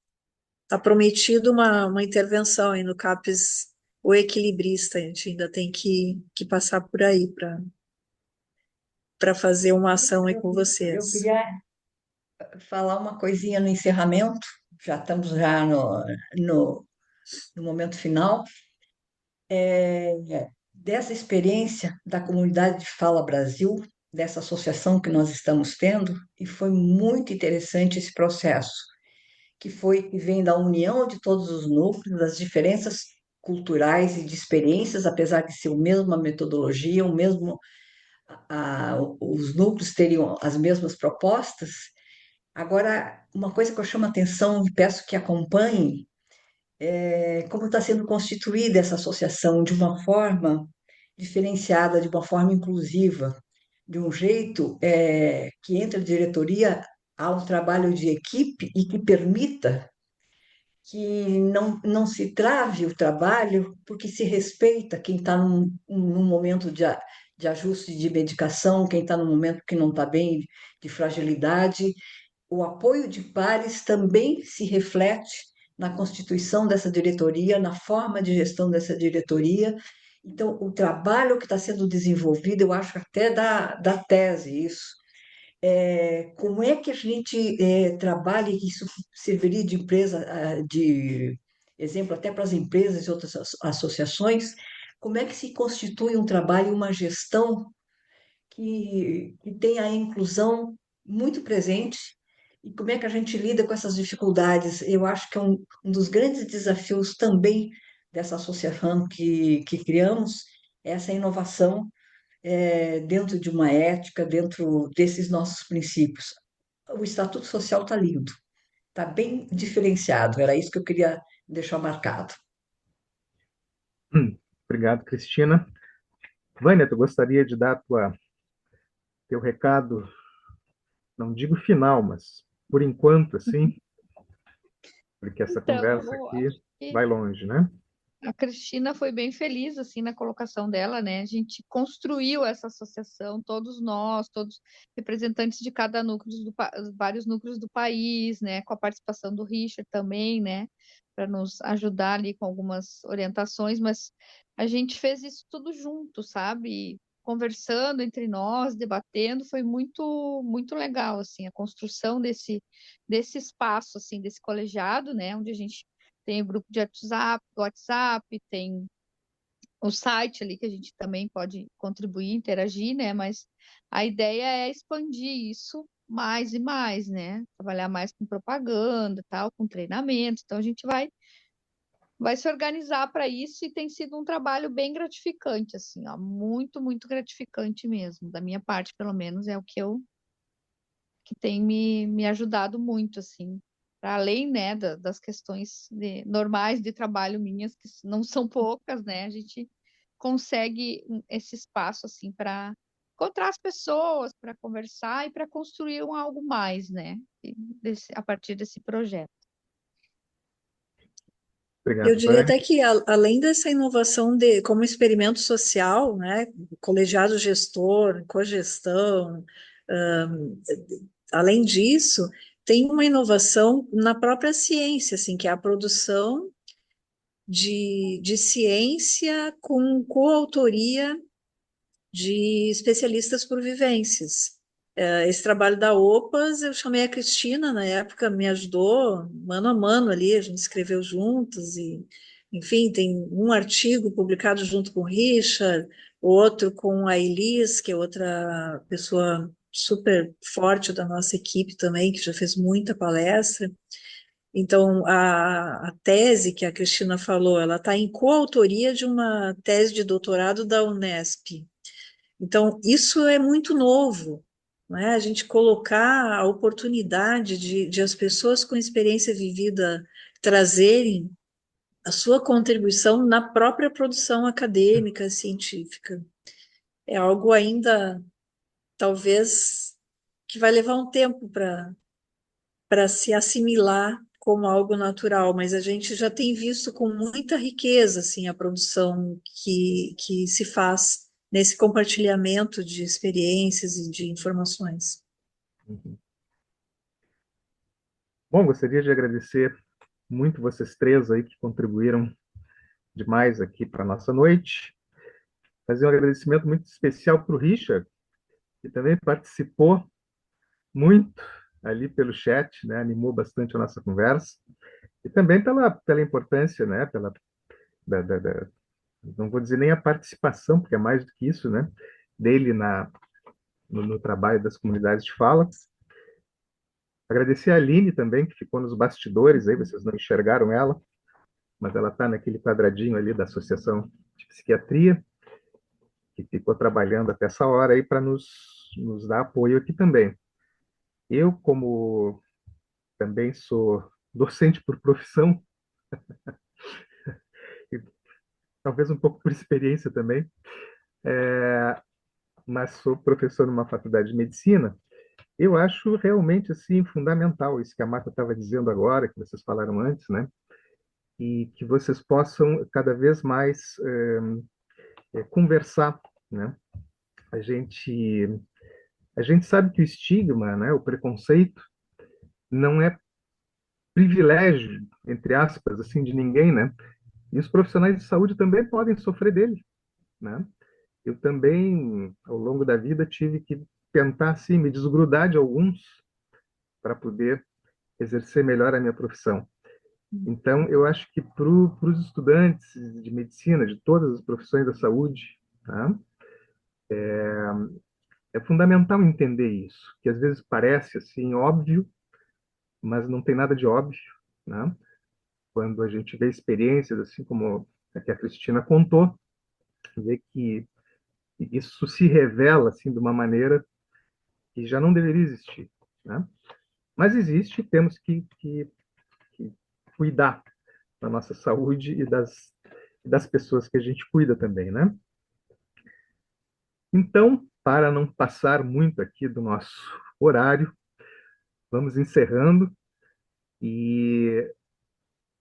Está prometido uma intervenção aí no CAPES, o equilibrista, a gente ainda tem que passar por aí para fazer uma ação aí com Eu vocês. queria falar uma coisinha no encerramento, já estamos já no, no momento final, dessa experiência da comunidade de Fala Brasil, dessa associação que nós estamos tendo, e foi muito interessante esse processo, que vem da união de todos os núcleos, das diferenças culturais e de experiências, apesar de ser a mesma metodologia, os núcleos teriam as mesmas propostas. Agora, uma coisa que eu chamo a atenção e peço que acompanhem é como está sendo constituída essa associação de uma forma diferenciada, de uma forma inclusiva, de um jeito que entre a diretoria há um trabalho de equipe e que permita que não se trave o trabalho, porque se respeita quem está num momento de ajuste de medicação, quem está num momento que não está bem, de fragilidade. O apoio de pares também se reflete na constituição dessa diretoria, na forma de gestão dessa diretoria. Então, o trabalho que está sendo desenvolvido, eu acho até da tese isso, como é que a gente trabalha, e isso serviria de empresa, de exemplo até para as empresas e outras associações, como é que se constitui um trabalho, uma gestão que tenha a inclusão muito presente e como é que a gente lida com essas dificuldades. Eu acho que é um dos grandes desafios também dessa associação que criamos, essa inovação dentro de uma ética, dentro desses nossos princípios. O Estatuto Social está lindo, está bem diferenciado, era isso que eu queria deixar marcado. Obrigado, Cristina. Vânia, tu gostaria de dar teu recado, não digo final, mas por enquanto, assim, porque essa conversa Então, aqui acho que vai longe, né? a Cristina foi bem feliz assim na colocação dela, né? A gente construiu essa associação, todos nós, todos representantes de cada núcleo vários núcleos do país, né? Com a participação do Richard também, né? Para nos ajudar ali com algumas orientações, mas a gente fez isso tudo junto, sabe? Conversando entre nós, debatendo, foi muito legal assim a construção desse espaço assim, desse colegiado, né? Onde a gente tem o grupo de WhatsApp, tem o site ali que a gente também pode contribuir, interagir, né? Mas a ideia é expandir isso mais e mais, né? Trabalhar mais com propaganda, tal, com treinamento. Então a gente vai se organizar para isso e tem sido um trabalho bem gratificante, assim, ó, muito gratificante mesmo. Da minha parte, pelo menos, é o que tem me ajudado muito, assim, para além, né, das questões normais de trabalho minhas, que não são poucas, né, a gente consegue esse espaço, assim, para encontrar as pessoas, para conversar e para construir algo mais, né, a partir desse projeto. Eu Obrigado, diria Vânia. até que, além dessa inovação como experimento social, né, colegiado gestor, cogestão, ãh, além disso, tem uma inovação na própria ciência, assim, que é a produção de ciência com coautoria de especialistas por vivências. Esse trabalho da OPAS, eu chamei a Cristina, na época, me ajudou mano a mano ali, a gente escreveu juntos, e, enfim, tem um artigo publicado junto com o Richard, outro com a Elis, que é outra pessoa super forte da nossa equipe também, que já fez muita palestra. Então, a tese que a Cristina falou, ela está em coautoria de uma tese de doutorado da Unesp. Então, isso é muito novo, não é? A gente colocar a oportunidade de as pessoas com experiência vivida trazerem a sua contribuição na própria produção acadêmica, científica. É algo ainda, talvez, que vai levar um tempo para se assimilar como algo natural, mas a gente já tem visto com muita riqueza assim, a produção que se faz nesse compartilhamento de experiências e de informações. Uhum. Bom, gostaria de agradecer muito vocês três aí que contribuíram demais aqui para a nossa noite. Fazer um agradecimento muito especial para o Richard, que também participou muito ali pelo chat, né? Animou bastante a nossa conversa. E também pela importância, né? Da, não vou dizer nem a participação, porque é mais do que isso, né? Dele no trabalho das comunidades de fala. Agradecer a Aline também, que ficou nos bastidores, aí vocês não enxergaram ela, mas ela está naquele quadradinho ali da Associação de Psiquiatria, que ficou trabalhando até essa hora aí para nos dar apoio aqui também. Eu, como também sou docente por profissão, e talvez um pouco por experiência também, mas sou professor numa faculdade de medicina. Eu acho realmente assim fundamental isso que a Marta estava dizendo agora, que vocês falaram antes, né? E que vocês possam cada vez mais conversar, né? A gente a gente sabe que o estigma, né, o preconceito, não é privilégio, entre aspas, assim, de ninguém, né? E os profissionais de saúde também podem sofrer dele, né? Eu também, ao longo da vida, tive que tentar, assim, me desgrudar de alguns para poder exercer melhor a minha profissão. Então, eu acho que para os estudantes de medicina, de todas as profissões da saúde, tá? É fundamental entender isso, que às vezes parece assim óbvio, mas não tem nada de óbvio, né? Quando a gente vê experiências assim como a que a Cristina contou, vê que isso se revela assim de uma maneira que já não deveria existir, né? Mas existe, temos que cuidar da nossa saúde e das pessoas que a gente cuida também, né? Então, para não passar muito aqui do nosso horário, vamos encerrando e,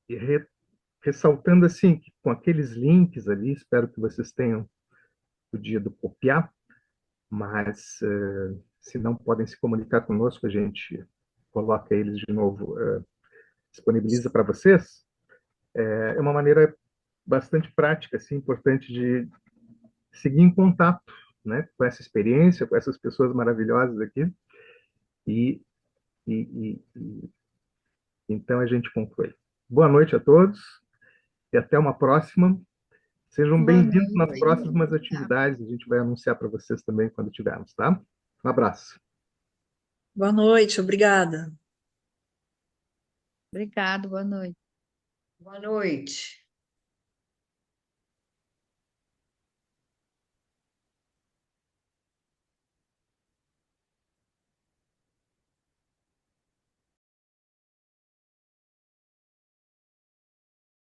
e ressaltando assim, que com aqueles links ali, espero que vocês tenham podido copiar, mas se não podem se comunicar conosco, a gente coloca eles de novo, disponibiliza para vocês. É uma maneira bastante prática, assim, importante de seguir em contato, né, com essa experiência, com essas pessoas maravilhosas aqui, e, e então a gente conclui. Boa noite a todos e até uma próxima. Sejam Boa bem-vindos nas noite. próximas atividades. A gente vai anunciar para vocês também quando tivermos, tá? Um abraço. Boa noite, obrigada. Obrigado, boa noite. Boa noite.